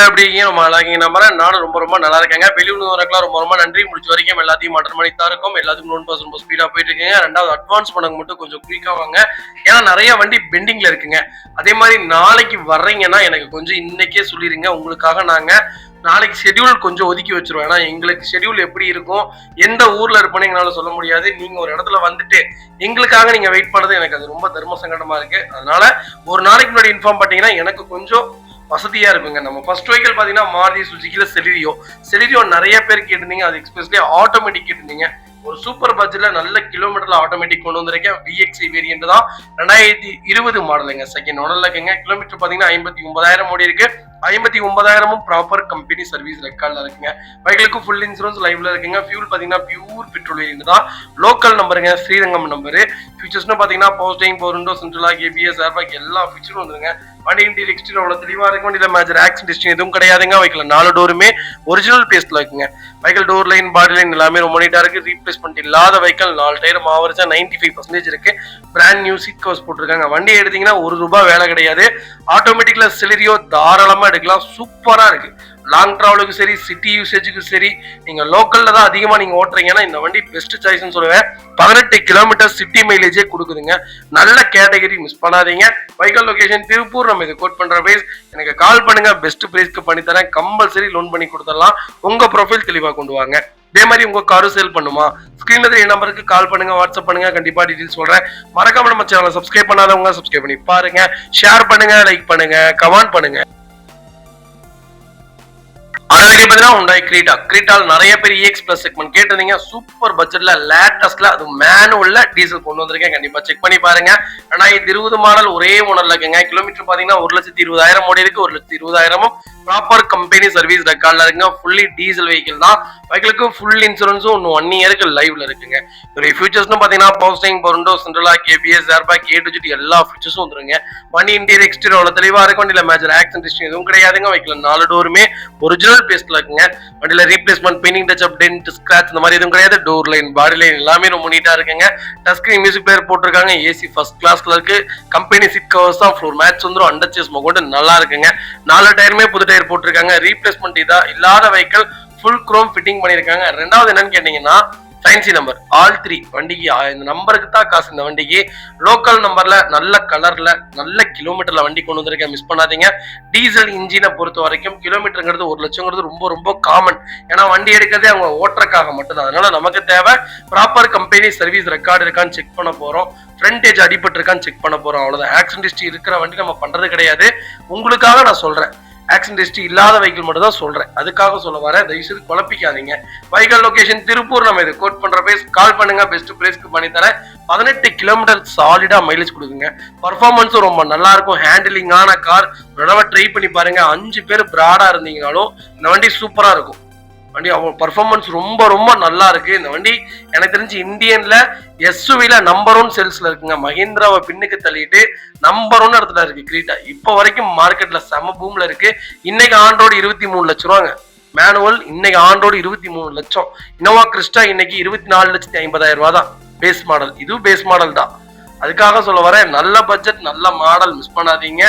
எல்லாம் எப்படி இருக்கீங்க? ரொம்ப நல்லா இருக்கீங்க நம்புறேன். நானும் ரொம்ப நல்லா இருக்கேங்க. வெளியூர்லாம் ரொம்ப நன்றி. முடிஞ்ச வரைக்கும் எல்லாத்தையும் அட்டெண்ட் பண்ணி தான் இருக்கும். எல்லாத்துக்கும் லோன் பாஸ் ரொம்ப ஸ்பீடா போயிட்டு இருக்குங்க. ரெண்டாவது அட்வான்ஸ் பணம் மட்டும் கொஞ்சம் குயிக்கா வாங்க. ஏன்னா நிறைய வண்டி பெண்டிங்ல இருக்குங்க. அதே மாதிரி நாளைக்கு வர்றீங்கன்னா எனக்கு கொஞ்சம் இன்னைக்கே சொல்லிருங்க. உங்களுக்காக நாங்க நாளைக்கு ஷெட்யூல் கொஞ்சம் ஒதுக்கி வச்சிருவோம். ஏன்னா எங்களுக்கு ஷெட்யூல் எப்படி இருக்கும், எந்த ஊர்ல இருப்போன்னு எங்களால சொல்ல முடியாது. நீங்க ஒரு இடத்துல வந்துட்டு எங்களுக்காக நீங்க வெயிட் பண்ணது எனக்கு அது ரொம்ப தர்ம சங்கடமா இருக்கு. அதனால ஒரு நாளைக்கு முன்னாடி இன்ஃபார்ம் பண்ணீங்கன்னா எனக்கு கொஞ்சம் வசதியா இருக்குங்க. நம்ம ஃபர்ஸ்ட் வெஹிக்கிள் பாத்தீங்கன்னா மாருதி சுசுகில செலிரியோ நிறைய பேர் கேட்டிருந்தீங்க. அது எக்ஸ்பிரஸ்லி ஆட்டோமேட்டிக் கேட்டிருந்தீங்க. ஒரு சூப்பர் பட்ஜெட்ல நல்ல கிலோமீட்டர்ல ஆட்டோமேட்டிக் கொண்டு வந்திருக்கேன். VXI வேரியன்ட் தான் 2020 மாடலுங்க. செகண்ட் ஓனர்ல இருக்குங்க. கிலோமீட்டர் பாத்தீங்கன்னா 59,000 ஓடி இருக்கு. 59,000 ப்ராப்பர் கம்பெனி சர்வீஸ் ரெக்கார்ட்ல இருக்குங்க. பைக்களுக்கு ஃபுல் இன்சூரன்ஸ் லைவ்ல இருக்குங்க. ஃபியூல் பாத்தீங்கன்னா பியூர் பெட்ரோல் வேரியன்ட் தான். லோக்கல் நம்பருங்க, ஸ்ரீரங்கம் நம்பரு. ஃபீச்சர்ஸ்னு பாத்தீங்கன்னா posting, power window, central lock, ABS, airbag எல்லா ஃபீச்சரும் வந்துருங்க. வண்டி இன்டீரியர் எக்ஸ்டீரியர் அவ்வளவு தெளிவா இருக்கும். வண்டியில மேஜர் ஆக்சிடென்ட் எதுவும் கிடையாதுங்க. வைக்கல 4 டோருமே ஒரிஜினல் பேஸ்ட்ல இருக்குங்க. வைக்கல் டோர் லைன், பாடி லைன் எல்லாமே ரொம்ப நீட்டா இருக்கு. ரீப்ளேஸ்மெண்ட் இல்லாத வைக்கல் 4 டயர் ஆவரேஜா 95% இருக்கு. பிராண்ட் நியூ சீட் கவர்ஸ் போட்டிருக்காங்க. வண்டி எடுத்தீங்கன்னா ₹1 வேலை கிடையாது. ஆட்டோமேட்டிக்ல செலிரியோ தாராளமா எடுக்கலாம். சூப்பரா இருக்கு. லாங் டிராவலுக்கு சரி, சிட்டி யூசேஜுக்கு சரி, நீங்க லோக்கல்ல தான் அதிகமா நீங்க ஓட்டுறீங்கன்னா இந்த வண்டி பெஸ்ட் சாய்ஸ்னு சொல்லுவேன். 18 கிலோமீட்டர் சிட்டி மைலேஜே கொடுக்குதுங்க. நல்ல கேட்டகரி, மிஸ் பண்ணாதீங்க. வைக்கல் லொகேஷன் திருப்பூர். நம்ம இது கோட் பண்ற பிரைஸ். எனக்கு கால் பண்ணுங்க, பெஸ்ட் பிரைஸ்க்கு பண்ணி தரேன். கம்பல்சரி லோன் பண்ணி கொடுத்துடலாம். உங்க ப்ரொஃபைல் தெளிவா கொண்டு வாங்க. இதே மாதிரி உங்க காரு சேல் பண்ணுமா, ஸ்கிரீன்ல என் நம்பருக்கு கால் பண்ணுங்க, வாட்ஸ்அப் பண்ணுங்க. கண்டிப்பா டீடைல்ஸ் சொல்றேன். மறக்காம நம்ம சேனலை சப்ஸ்கிரைப் பண்ணாதவங்க சப்ஸ்கிரைப் பண்ணி பாருங்க. ஷேர் பண்ணுங்க, லைக் பண்ணுங்க, கமெண்ட் பண்ணுங்க. கிரீட்டால் நிறைய பேர் EX Plus செக்மெண்ட் கேட்டிருந்தீங்க. சூப்பர் பட்ஜெட்ல லேட்டஸ்ட்ல அது மேனுவல்ல டீசல் கொண்டு வந்திருக்கேன். கண்டிப்பா செக் பண்ணி பாருங்க. 2020 மாடல் ஒரே ஓனர்ல இருக்குங்க. கிலோமீட்டர் பாத்தீங்கன்னா 1,20,000 ஓடி இருக்கு. 1,20,000 ப்ராப்பர் கம்பெனி சர்வீஸ் ரெக்கார்ட்ல இருக்குங்க. ஃபுல்லி டீசல் வெஹிக்கிள் தான். வெஹிக்கிளுக்கு ஃபுல் இன்சூரன்ஸும் இன்னும் 1 இயருக்கு லைவ்ல இருக்குங்க. இதோட ஃபீச்சர்ஸ்னு பாத்தீங்கன்னா posting, power window, central lock, ABS, airbag, A to Z எல்லா ஃபீச்சர்ஸும் வந்துருங்க. வண்டி இன்டீரியர் எக்ஸ்டீரியர் அவ்வளவு தெளிவா இருக்கும். வண்டியில மேஜர் ஆக்சிடென்ட் எதுவும் கிடையாதுங்க. வைக்கல 4 டோருமே ஒரிஜினல் பேஸ்ட்ல இருக்குங்க. வண்டியில replacement, painting, touch up, dent, scratch இந்த மாதிரி எதுவும் கிடையாது. டோர் லைன், பாடி லைன் எல்லாமே ரொம்ப நீட்டா இருக்குங்க. டச் ஸ்கிரீன், மியூசிக் பிளேயர் போட்டிருக்காங்க. AC ஃபர்ஸ்ட் கிளாஸ்ல இருக்கு. கம்பெனி சீட் கவர்ஸ் தான். ஃப்ளோர் மேட்ச் வந்துரும். அண்டர் சேஸ் மோகோட நல்லா இருக்குங்க. 4 டயருமே புது டயர் போட்டிருக்காங்க. ரீப்ளேஸ்மெண்ட் இல்லாத வெஹிக்கிள் ஃபுல் குரோம் ஃபிட்டிங் பண்ணிருக்காங்க. ரெண்டாவது என்னன்னு கேட்டீங்கன்னா ஃபேன்சி நம்பர் ஆல் 3 வண்டிக்கு இந்த நம்பருக்கு தான் காசு. இந்த வண்டிக்கு லோக்கல் நம்பர்ல நல்ல கலர்ல நல்ல கிலோமீட்டர்ல வண்டி கொண்டு வந்திருக்கேன். மிஸ் பண்ணாதீங்க. டீசல் இன்ஜினை பொறுத்த வரைக்கும் கிலோமீட்டருங்கிறது 1 லட்சங்கிறது ரொம்ப காமன். ஏன்னா வண்டி எடுக்கிறதே அவங்க ஓட்டுறக்காக மட்டும்தான். அதனால நமக்கு தேவை ப்ராப்பர் கம்பெனி சர்வீஸ் ரெக்கார்டு இருக்கான்னு செக் பண்ண போறோம். ஃப்ரண்டேஜ் அடிபட்டு இருக்கான்னு செக் பண்ண போறோம். அவ்வளவுதான். ஆக்சிடென்ட் ஹிஸ்டரி இருக்கிற வண்டி நம்ம பண்றது கிடையாது. உங்களுக்காக நான் சொல்றேன். ஆக்சிடென்ட் ஹிஸ்டரி இல்லாத வெஹிக்கிள் மட்டும் தான் சொல்றேன். அதுக்காக சொல்ல வரேன். தயவுசெய்து குழப்பிக்காதீங்க. வைக்கல் லொகேஷன் திருப்பூர். நம்ம இது கோட் பண்ற பிரைஸ். கால் பண்ணுங்க, பெஸ்ட் பிரைஸ்க்கு பண்ணி தரேன். 18 கிலோமீட்டர் சாலிடா மைலேஜ் கொடுக்குங்க. பர்ஃபார்மன்ஸும் ரொம்ப நல்லா இருக்கும். ஹேண்டிலிங்கான கார். ஒரு தடவை ட்ரை பண்ணி பாருங்க. 5 பேர் பிராடா இருந்தீங்கனாலும் இந்த வண்டி சூப்பரா இருக்கும். வண்டி அவ்வளவு பர்ஃபார்மன்ஸ் ரொம்ப நல்லா இருக்கு. இந்த வண்டி எனக்கு தெரிஞ்சு இந்தியன்ல SUVல நம்பர் 1 சேல்ஸ்ல இருக்குங்க. மஹிந்திராவை பின்னுக்கு தள்ளிட்டு நம்பர் 1 இடத்துல இருக்கு கிரீட்டா. இப்ப வரைக்கும் மார்க்கெட்ல செம பூம்ல இருக்கு. இன்னைக்கு ஆண்டோடு 23 லட்சம் ரூபாங்க. மேனுவல் இன்னைக்கு ஆண்டோடு 23 லட்சம். இனோவா கிறிஸ்டா இன்னைக்கு 24,50,000 ரூபாய் தான். Base model. இதுவும் பேஸ் மாடல் தான். அதுக்காக சொல்ல வரேன். நல்ல பட்ஜெட், நல்ல மாடல், மிஸ் பண்ணாதீங்க.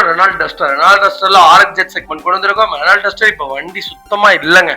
ரெனால்ட் டஸ்டர்ல RX ஜெட் செக்மெண்ட் கொண்டு வந்திருக்கோம். ரெனால்ட் டஸ்டர் இப்ப வண்டி சுத்தமா இல்லைங்க.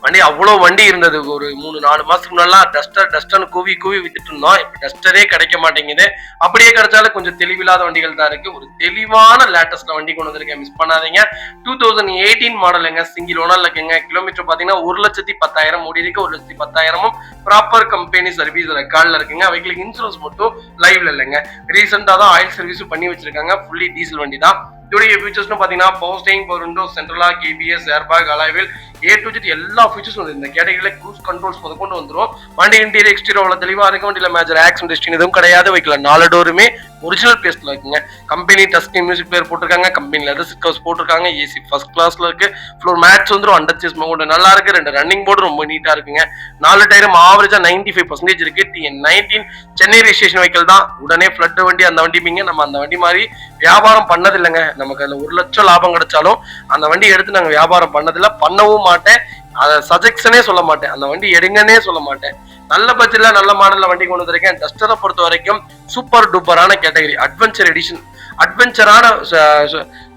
வண்டி அவ்வளவு வண்டி இருந்தது. ஒரு 3-4 மாசத்துக்கு முன்னாடி டஸ்டர்னு கூவி வித்துட்டு இருந்தோம். இப்ப டஸ்டரே கிடைக்க மாட்டேங்குது. அப்படியே கிடைச்சாலும் கொஞ்சம் தெளிவில்லாத வண்டிகள் தான் இருக்கு. ஒரு தெளிவான லேட்டஸ்ட்ல வண்டி கொண்டு வந்திருக்கேன். மிஸ் பண்ணாதீங்க. 2018 மாடலுங்க. சிங்கிள் ஓனர்ல இருக்குங்க. கிலோமீட்டர் பாத்தீங்கன்னா 1,10,000 ஓடி இருக்கு. 1,10,000 ப்ராப்பர் கம்பெனி சர்வீஸ் ரெக்கார்ட்ல இருக்குங்க. அவைகளுக்கு இன்சூரன்ஸ் மட்டும் லைவ்ல இல்லைங்க. ரீசெண்டா தான் ஆயில் சர்வீஸும் பண்ணி வச்சிருக்காங்க. ஃபுல்லி டீசல் வண்டி தான். இதோடைய ஃபீச்சர்ஸ்னு பாத்தீங்கன்னா posting, power window, central lock, ABS, airbag, alloy wheel, A to Z எல்லா ஃபீச்சர்ஸும் வந்து இந்த கேட்டகரியில க்ரூஸ் கண்ட்ரோல்ஸ் கொண்டு வந்துரும். வண்டி இன்டீரியர் எக்ஸ்டீரியர் அவ்வளவு தெளிவா இருக்கு. வண்டியில மேஜர் ஆக்சிடென்ட் எதுவும் கிடையாது. வைக்கல 4 டோருமே ஒரிஜினல் பேஸ்ட்ல இருக்குங்க. Company touch screen, music player போட்டிருக்காங்க. கம்பெனி லெதர் சீட் கவர்ஸ் போட்டிருக்காங்க. AC ஃபர்ஸ்ட் கிளாஸ்ல இருக்கு. ஃப்ளோர் மேட்ச் வந்துரும். அண்டர் சேஸ் மவுண்ட் நல்லா இருக்கு. 2 ரன்னிங் போர்டு ரொம்ப நீட்டா இருக்குங்க. 4 டயரும் ஆவரேஜா 95% இருக்கு. TN19 சென்னை ரெஜிஸ்ட்ரேஷன் வெஹிக்கிள் தான். உடனே ஃபிளட் வண்டி அந்த வண்டி மீங்க. நம்ம அந்த வண்டி மாதிரி வியாபாரம் பண்ணது இல்லைங்க. நமக்கு அதுல 1 லட்சம் லாபம் கிடைச்சாலும் அந்த வண்டி எடுத்து நாங்க வியாபாரம் பண்ணதில்ல, பண்ணவும் மாட்டேன். அதை சஜெக்ஷனே சொல்ல மாட்டேன். அந்த வண்டி எடுங்கன்னே சொல்ல மாட்டேன். நல்ல பட்ஜெட்ல நல்ல மாடல்ல வண்டி கொண்டு வந்திருக்கேன். டஸ்டரை பொறுத்த வரைக்கும் சூப்பர் டூப்பரான கேட்டகரி, அட்வென்ச்சர் எடிஷன். அட்வென்ச்சரான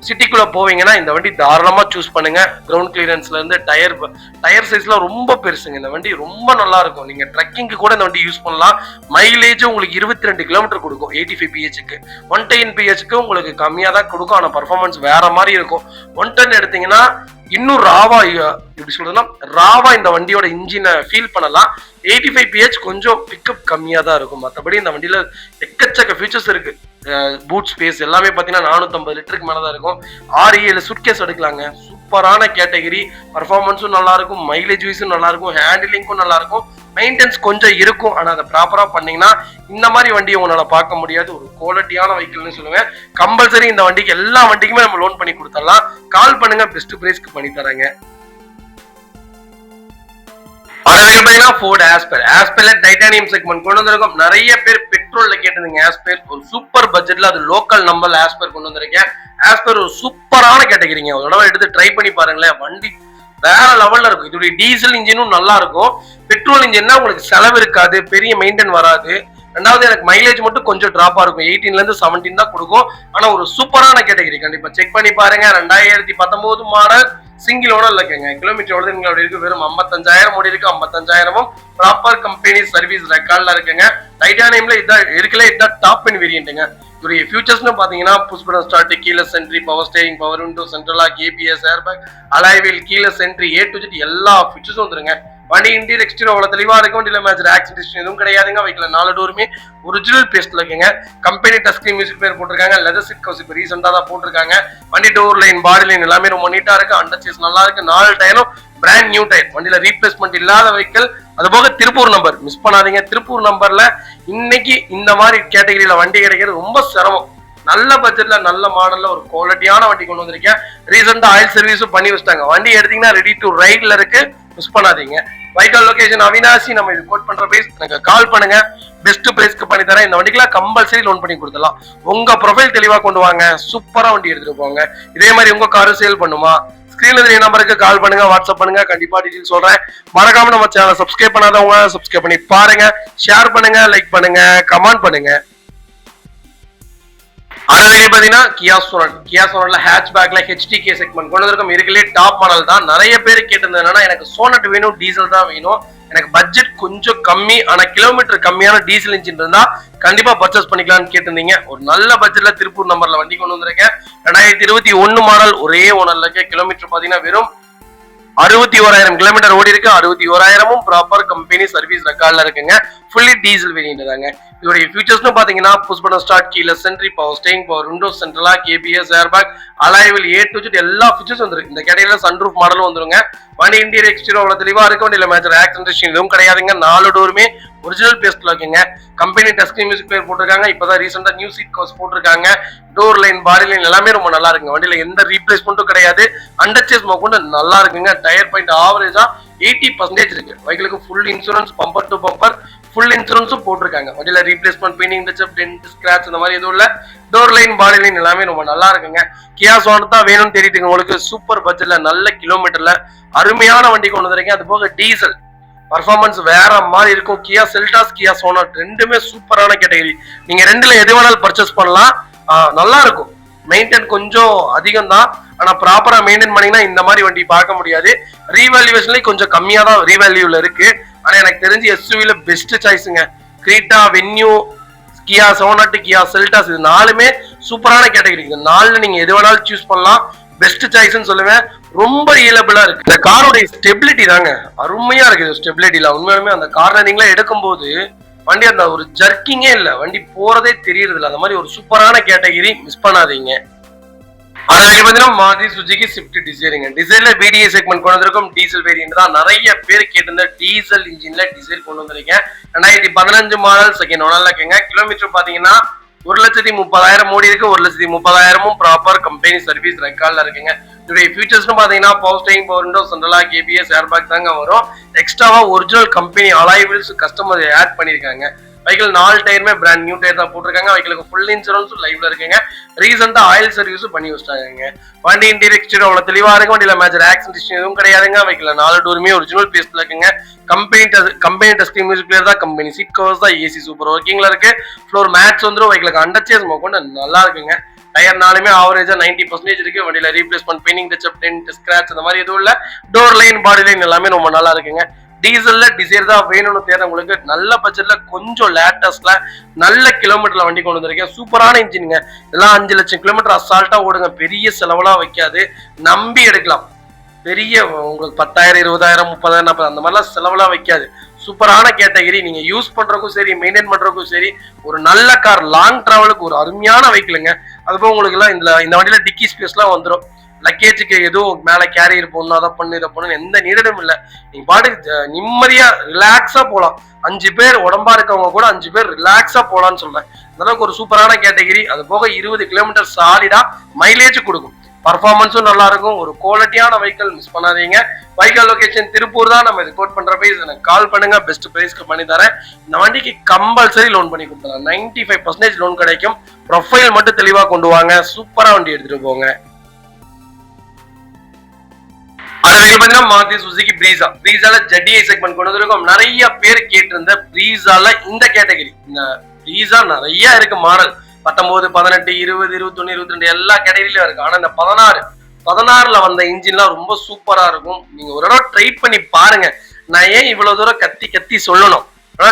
சிட்டிக்குள்ள போவீங்கன்னா இந்த வண்டி தாராளமா சூஸ் பண்ணுங்க. கிரவுண்ட் கிளியரன்ஸ்ல இருந்து டயர் சைஸ்ல ரொம்ப பெருசுங்க. இந்த வண்டி ரொம்ப நல்லா இருக்கும். நீங்க ட்ரக்கிங்க்கு கூட இந்த வண்டி யூஸ் பண்ணலாம். மைலேஜ் உங்களுக்கு 22 கிலோமீட்டர் கொடுக்கும் 85 பிஹெச்க்கு. 110 பிஹெச்க்கு உங்களுக்கு கம்மியா தான் கொடுக்கும். ஆனா பர்ஃபார்மன்ஸ் வேற மாதிரி இருக்கும். 110 எடுத்தீங்கன்னா இன்னும் ராவா, எப்படி சொல்றதுன்னா ராவா இந்த வண்டியோட இன்ஜினை ஃபீல் பண்ணலாம். 85 பிஹெச் கொஞ்சம் பிக்கப் கம்மியா தான் இருக்கும். மற்றபடி இந்த வண்டியில எக்கச்சக்க ஃபீச்சர்ஸ் இருக்கு. பூட் ஸ்பேஸ் எல்லாமே பாத்தீங்கன்னா 450 லிட்டருக்கு மேலதான் இருக்கும். 6-7 சுட்கேஸ் எடுக்கலாங்க. சூப்பரான கேட்டகரி. பர்ஃபார்மன்ஸும் நல்லா இருக்கும், மைலேஜ் வைஸும் நல்லா இருக்கும், ஹேண்டிலிங்கும் நல்லா இருக்கும். மெயின்டெனன்ஸ் கொஞ்சம் இருக்கும். ஆனா அதை ப்ராப்பரா பண்ணீங்கன்னா இந்த மாதிரி வண்டியை உங்களால பார்க்க முடியாது. ஒரு குவாலிட்டியான வெஹிக்கிள்னு சொல்லுவேன். கம்பல்சரி இந்த வண்டிக்கு எல்லா வண்டிக்குமே நம்ம லோன் பண்ணி கொடுத்துடலாம். கால் பண்ணுங்க, பெஸ்ட் பிரைஸ்க்கு பண்ணி தரேங்க. ஃபோர்ட் ஆஸ்பெர்ல டைட்டானியம் செக்மெண்ட் கொண்டு வந்திருக்கோம். நிறைய பேர் பெட்ரோல்ல கேட்டிருந்தீங்க. ஆஸ்பெர் ஒரு சூப்பர் பட்ஜெட்ல, அது லோக்கல் நம்பர்ல ஆஸ்பெர் கொண்டு வந்திருக்கேன். ஆஸ்பெர் ஒரு சூப்பரான கேட்டகரிங்க. ஒரு தடவை எடுத்து ட்ரை பண்ணி பாருங்களேன். வண்டி வேற லெவல்ல இருக்கும். இதோட டீசல் இன்ஜினும் நல்லா இருக்கும். பெட்ரோல் இன்ஜின்னா உங்களுக்கு செலவு இருக்காது, பெரிய மெயின்டைன் வராது. ரெண்டாவது எனக்கு மைலேஜ் மட்டும் கொஞ்சம் டிராப்பா இருக்கும். 18ல இருந்து 17 தான் கொடுக்கும். ஆனா ஒரு சூப்பரான கேட்டகரி. கண்டிப்பா செக் பண்ணி பாருங்க. 2019 மாடல், சிங்கிள் ஓனர் இருக்குங்க. கிலோமீட்டர் எவ்வளவு இருக்கு? வெறும் 55,000 ஓடி இருக்கு. 55,000 ப்ராப்பர் கம்பெனி சர்வீஸ் ரெக்கார்ட்ல இருக்குங்க. டைட்டானியம்ல இதான் இருக்குல்ல, இதான் டாப் இன் வேரியன்ட்டுங்க. இதோடைய ஃபியூச்சர்ஸ்னு பாத்தீங்கன்னா push button start, keyless entry, power steering, power window, central lock, ABS, airbag, alloy wheel, keyless entry, A to Z எல்லா ஃபீச்சர்ஸும் வந்துருங்க. வண்டி இன்டீரியர் எக்ஸ்டீரியர் அவ்வளவு தெளிவா இருக்கும். வண்டியில மேட்ச் ஆக்சிடென்ட் எதுவும் கிடையாதுங்க. வைக்கல 4 டோருமே ஒரிஜினல் பேஸ்ட்ல இருக்குங்க. Company touch screen music player போட்டிருக்காங்க. லெதர் சீட் கவர்ஸ் இப்போ ரீசெண்டா தான் போட்டிருக்காங்க. வண்டி டோர் லைன், பாடி லைன் எல்லாமே ரொம்ப நீட்டா இருக்கு. அண்டர் சேஸ் நல்லா இருக்கு. 4 டயரும் பிராண்ட் நியூ டயர். வண்டியில ரீப்ளேஸ்மெண்ட் இல்லாத வெஹிக்கிள். அது போக திருப்பூர் நம்பர் மிஸ் பண்ணாதீங்க. திருப்பூர் நம்பர்ல இன்னைக்கு இந்த மாதிரி கேட்டகரியில வண்டி கிடைக்கிறது ரொம்ப சிரமம். நல்ல பட்ஜெட்ல நல்ல மாடல்ல ஒரு குவாலிட்டியான வண்டி கொண்டு வந்திருக்கேன். ரீசெண்டா ஆயில் சர்வீஸும் பண்ணி வச்சிட்டாங்க. வண்டி எடுத்தீங்கன்னா ரெடி டு ரைட்ல இருக்கு, மிஸ் பண்ணாதீங்க. வைக்கல் லொகேஷன் அவினாசி. நம்ம இது கோட் பண்ற பிரைஸ் எனக்கு கால் பண்ணுங்க, பெஸ்ட் பிரைஸ்க்கு பண்ணி தரேன். இந்த வண்டிக்கெல்லாம் கம்பல்சரி லோன் பண்ணி கொடுத்துடலாம். உங்க ப்ரொஃபைல் தெளிவா கொண்டு வாங்க, சூப்பரா வண்டி எடுத்துட்டு போங்க. இதே மாதிரி உங்க காரு சேல் பண்ணுமா, ஸ்கிரீன்ல தெரிய நம்பருக்கு கால் பண்ணுங்க, வாட்ஸ்அப் பண்ணுங்க. கண்டிப்பா டீடைல் சொல்றேன். மறக்காம நம்ம சேனலை சப்ஸ்கிரைப் பண்ணாதவங்க சப்ஸ்கிரைப் பண்ணி பாருங்க, ஷேர் பண்ணுங்க, லைக் பண்ணுங்க, கமெண்ட் பண்ணுங்க. அடுத்த பாத்தீங்கன்னா கியா சோனட்ல ஹேட்ச்பேக்ல HTK செக்மெண்ட் கொண்டு வந்திருக்கோம். இருக்கலே டாப் மாடல் தான். நிறைய பேர் கேட்டிருந்தது என்னன்னா, எனக்கு சோனட் வேணும், டீசல் தான் வேணும், எனக்கு பட்ஜெட் கொஞ்சம் கம்மி, ஆனா கிலோமீட்டர் கம்மியான டீசல் இன்ஜின் இருந்தா கண்டிப்பா பர்ச்சேஸ் பண்ணிக்கலாம்னு கேட்டிருந்தீங்க. ஒரு நல்ல பட்ஜெட்ல திருப்பூர் நம்பர்ல வண்டி கொண்டு வந்திருக்கேன். 2021 மாடல், ஒரே ஓனர்ல இருக்கு. கிலோமீட்டர் பாத்தீங்கன்னா வெறும் 61,000 கிலோமீட்டர் ஓடி இருக்கு. 61,000 ப்ராப்பர் கம்பெனி சர்வீஸ் ரெக்கார்ட்ல இருக்குங்க. ஃபுல்லி டீசல் வேரியன்ட் தாங்க. இதோட ஃபியூச்சர்ஸ்னு பாத்தீங்கன்னா push button start, keyless entry, power steering, power window, central lock, ABS, airbag, alloy wheel, A to Z எல்லா ஃபீச்சர்ஸ் வந்துருக்கு. இந்த கேட்டகரியில சன்ரூஃப் மாடலும் வந்துருங்க. வண்டி இன்டீரியர் எக்ஸ்டீரியர் அவ்வளவு தெளிவா இருக்கு. வண்டியில மேட்ச் ஆக்சிடென்ட் எதுவும் கிடையாதுங்க. 4 டோருமே ஒரிஜினல் பேஸ்ட்ல இருக்குங்க. Company touch screen music player போட்டிருக்காங்க. இப்பதான் ரீசெண்டா நியூ சீட் கவர்ஸ் போட்டிருக்காங்க. டோர் லைன், பாடி லைன் எல்லாமே ரொம்ப நல்லா இருக்குங்க. வண்டியில எந்த ரீப்ளேஸ்மெண்ட்டும் கிடையாது. அண்டர் சேஸ் கொண்டு நல்லா இருக்குங்க. டயர் பாயிண்ட் ஆவரேஜா 80% இருக்கு. வெஹிக்கிளுக்கு full insurance, bumper to bumper full இன்சூரன்ஸும் போட்டிருக்காங்க. வண்டியில replacement, painting, touch up, dent, scratch இந்த மாதிரி எதுவும் இல்ல. டோர் லைன், பாடி லைன் எல்லாமே ரொம்ப நல்லா இருக்குங்க. கியா சோனட் தான் வேணும்னு தெரியுதுங்க உங்களுக்கு. சூப்பர் பட்ஜெட்ல நல்ல கிலோமீட்டர்ல அருமையான வண்டி கொண்டு வந்திருக்கேன். அது போக டீசல் பர்ஃபார்மன்ஸ் வேற மாதிரி இருக்கும். கியா செல்டாஸ், கியா சோனட் ரெண்டுமே சூப்பரான கேட்டகரி. நீங்க ரெண்டுல எது வேணாலும் பர்ச்சேஸ் பண்ணலாம். நல்லா இருக்கும். மெயின்டைன் கொஞ்சம் அதிகம் தான், ஆனா ப்ராப்பரா மெயின்டைன் பண்ணீங்கன்னா இந்த மாதிரி வண்டி பார்க்க முடியாது. ரீவேல்யூவேஷன்லயும் கொஞ்சம் கம்மியா தான் ரீவேல்யூல இருக்கு. ஆனா எனக்கு தெரிஞ்சு எஸ்யூவில பெஸ்ட் சாய்ஸுங்க. Creta, Venue, Kia Sonet, Kia Seltos இது 4மே சூப்பரான கேட்டகரி. இந்த 4ல நீங்க எது வேணாலும் சூஸ் பண்ணலாம். பெஸ்ட் சாய்ஸ்ன்னு சொல்லுவேன். ரொம்ப ரியலபிளா இருக்கு. இந்த காரோட ஸ்டெபிலிட்டி தாங்க அருமையா இருக்கு. ஸ்டெபிலிட்டில உண்மையுமே அந்த கார்னரிங்லாம் எடுக்கும்போது வண்டி அந்த ஒரு ஜர்க்கிங்கே இல்ல, வண்டி போறதே தெரியறது இல்ல. அந்த மாதிரி ஒரு சூப்பரான கேட்டகரி, மிஸ் பண்ணாதீங்க. மாருதி சுசுகி ஸ்விஃப்ட் டிசைருங்க. டிசைர்ல BDA செக்மெண்ட் கொண்டு வந்திருக்கும். டீசல் வேரியன்ட் தான். நிறைய பேர் கேட்டிருந்த டீசல் இன்ஜின்ல டிசைர் கொண்டு வந்திருக்கேன். 2015 மாடல், செகண்ட் ஓனர்ல இருக்குங்க. கிலோமீட்டர் பாத்தீங்கன்னா 1,30,000 ஓடி இருக்கு. 1,30,000 ப்ராப்பர் கம்பெனி சர்வீஸ் ரெக்கார்ட்ல இருக்குங்க. இதோடைய ஃபியூச்சர்ஸ் பாத்தீங்கன்னா power steering, power window, central lock, ABS, airbag தாங்க வரும். எக்ஸ்ட்ராவா original company alloy wheels customer add பண்ணிருக்காங்க. வெஹிக்கிள் 4 டயருமே பிராண்ட் நியூ டயர் தான் போட்டிருக்காங்க. வெஹிக்கிளுக்கு ஃபுல் இன்சூரன்ஸும் லைவ்ல இருக்குங்க. ரீசெண்டா ஆயில் சர்வீஸும் பண்ணி வச்சிட்டாங்க. வண்டி இன்டீரியர் எக்ஸ்டீரியர் அவ்வளவு தெளிவா இருக்கு. வண்டியில மேஜர் ஆக்சிடென்ட் எதுவும் கிடையாதுங்க. வெஹிக்கிள் 4 டோருமே ஒரிஜினல் பீஸ்ல இருக்குங்க. கம்பெனி டஸ்ட் மியூசிக் பிளேயர் தான், கம்பெனி சீட் கவர்ஸ் தான், ஏசி சூப்பர் ஒர்க்கிங்ல இருக்கு. ஃப்ளோர் மேட்ஸ் வந்துடும். வெஹிக்கிளுக்கு அண்டர்ச்சேஸ் கொண்டு நல்லா இருக்குங்க. டயர் நாலுமே ஆவரேஜா 90% இருக்கு. வண்டியில replacement, painting touch up, dent, scratch அந்த மாதிரி எதுவும் இல்ல. டோர் லைன், பாடி லைன் எல்லாமே ரொம்ப நல்லா இருக்குங்க. டீசல்ல டிசைர் தான் வேணும்னு தேர்ந்தவங்களுக்கு நல்ல பட்ஜெட்ல கொஞ்சம் லேட்டஸ்ட்ல நல்ல கிலோமீட்டர்ல வண்டி கொண்டு வந்திருக்கேன். சூப்பரான இன்ஜினுங்க. எல்லாம் 5 லட்சம் கிலோமீட்டர் அசால்ட்டா ஓடுங்க. பெரிய செலவெல்லாம் வைக்காது, நம்பி எடுக்கலாம். பெரிய உங்களுக்கு 10,000 20,000 30,000 40,000 அந்த மாதிரிலாம் செலவெல்லாம் வைக்காது. சூப்பரான கேட்டகரி. நீங்க யூஸ் பண்றதுக்கும் சரி, மெயின்டைன் பண்றதுக்கும் சரி, ஒரு நல்ல கார், லாங் டிராவலுக்கு ஒரு அருமையான வெஹிக்கிளுங்க. அதுபோக உங்களுக்கு எல்லாம் இந்த வண்டியில டிக்கி ஸ்பேஸ் எல்லாம் வந்துடும். லக்கேஜுக்கு எதுவும் மேல கேரியர் போடணும், அதை பண்ணு இதை பண்ணு எந்த நீடடும் இல்லை. நீங்க பாட்டுக்கு நிம்மதியா ரிலாக்ஸா போகலாம். 5 பேர் உடம்பா இருக்கவங்க கூட 5 பேர் ரிலாக்ஸா போலான்னு சொல்றேன். அந்த அளவுக்கு ஒரு சூப்பரான கேட்டகரி. அது போக 20 கிலோமீட்டர் சாலிடா மைலேஜ் கொடுக்கும். பர்ஃபார்மன்ஸும் நல்லா இருக்கும். ஒரு குவாலிட்டியான வெஹிக்கிள், மிஸ் பண்ணாதீங்க. வெஹிக்கிள் லொகேஷன் திருப்பூர் தான். நம்ம ரிப்போர்ட் பண்ற பிரைஸ் எனக்கு கால் பண்ணுங்க, பெஸ்ட் பிரைஸ்க்கு பண்ணி தரேன். இந்த வண்டிக்கு கம்பல்சரி லோன் பண்ணி கொடுத்துறேன். 95% லோன் கிடைக்கும். ப்ரொஃபைல் மட்டும் தெளிவா கொண்டு வாங்க. சூப்பரா வண்டி எடுத்துட்டு போங்க. Maruti Suzuki Brezza. பிரீசால ஜெட்டிஐ செக்மெண்ட் கொண்டு வந்திருக்கோம். நிறைய பேர் கேட்டிருந்த பிரீசால இந்த கேட்டகரி. இந்த பிரீசா நிறைய இருக்கு மாடல். 19, 18, 20, 21, 22 எல்லா கேட்டகரியிலும் இருக்கு. ஆனா இந்த 16ல வந்த இன்ஜின்லாம் ரொம்ப சூப்பரா இருக்கும். நீங்க ஒரு தடவை ட்ரை பண்ணி பாருங்க. நான் ஏன் இவ்வளவு தூரம் கத்தி சொல்லணும்,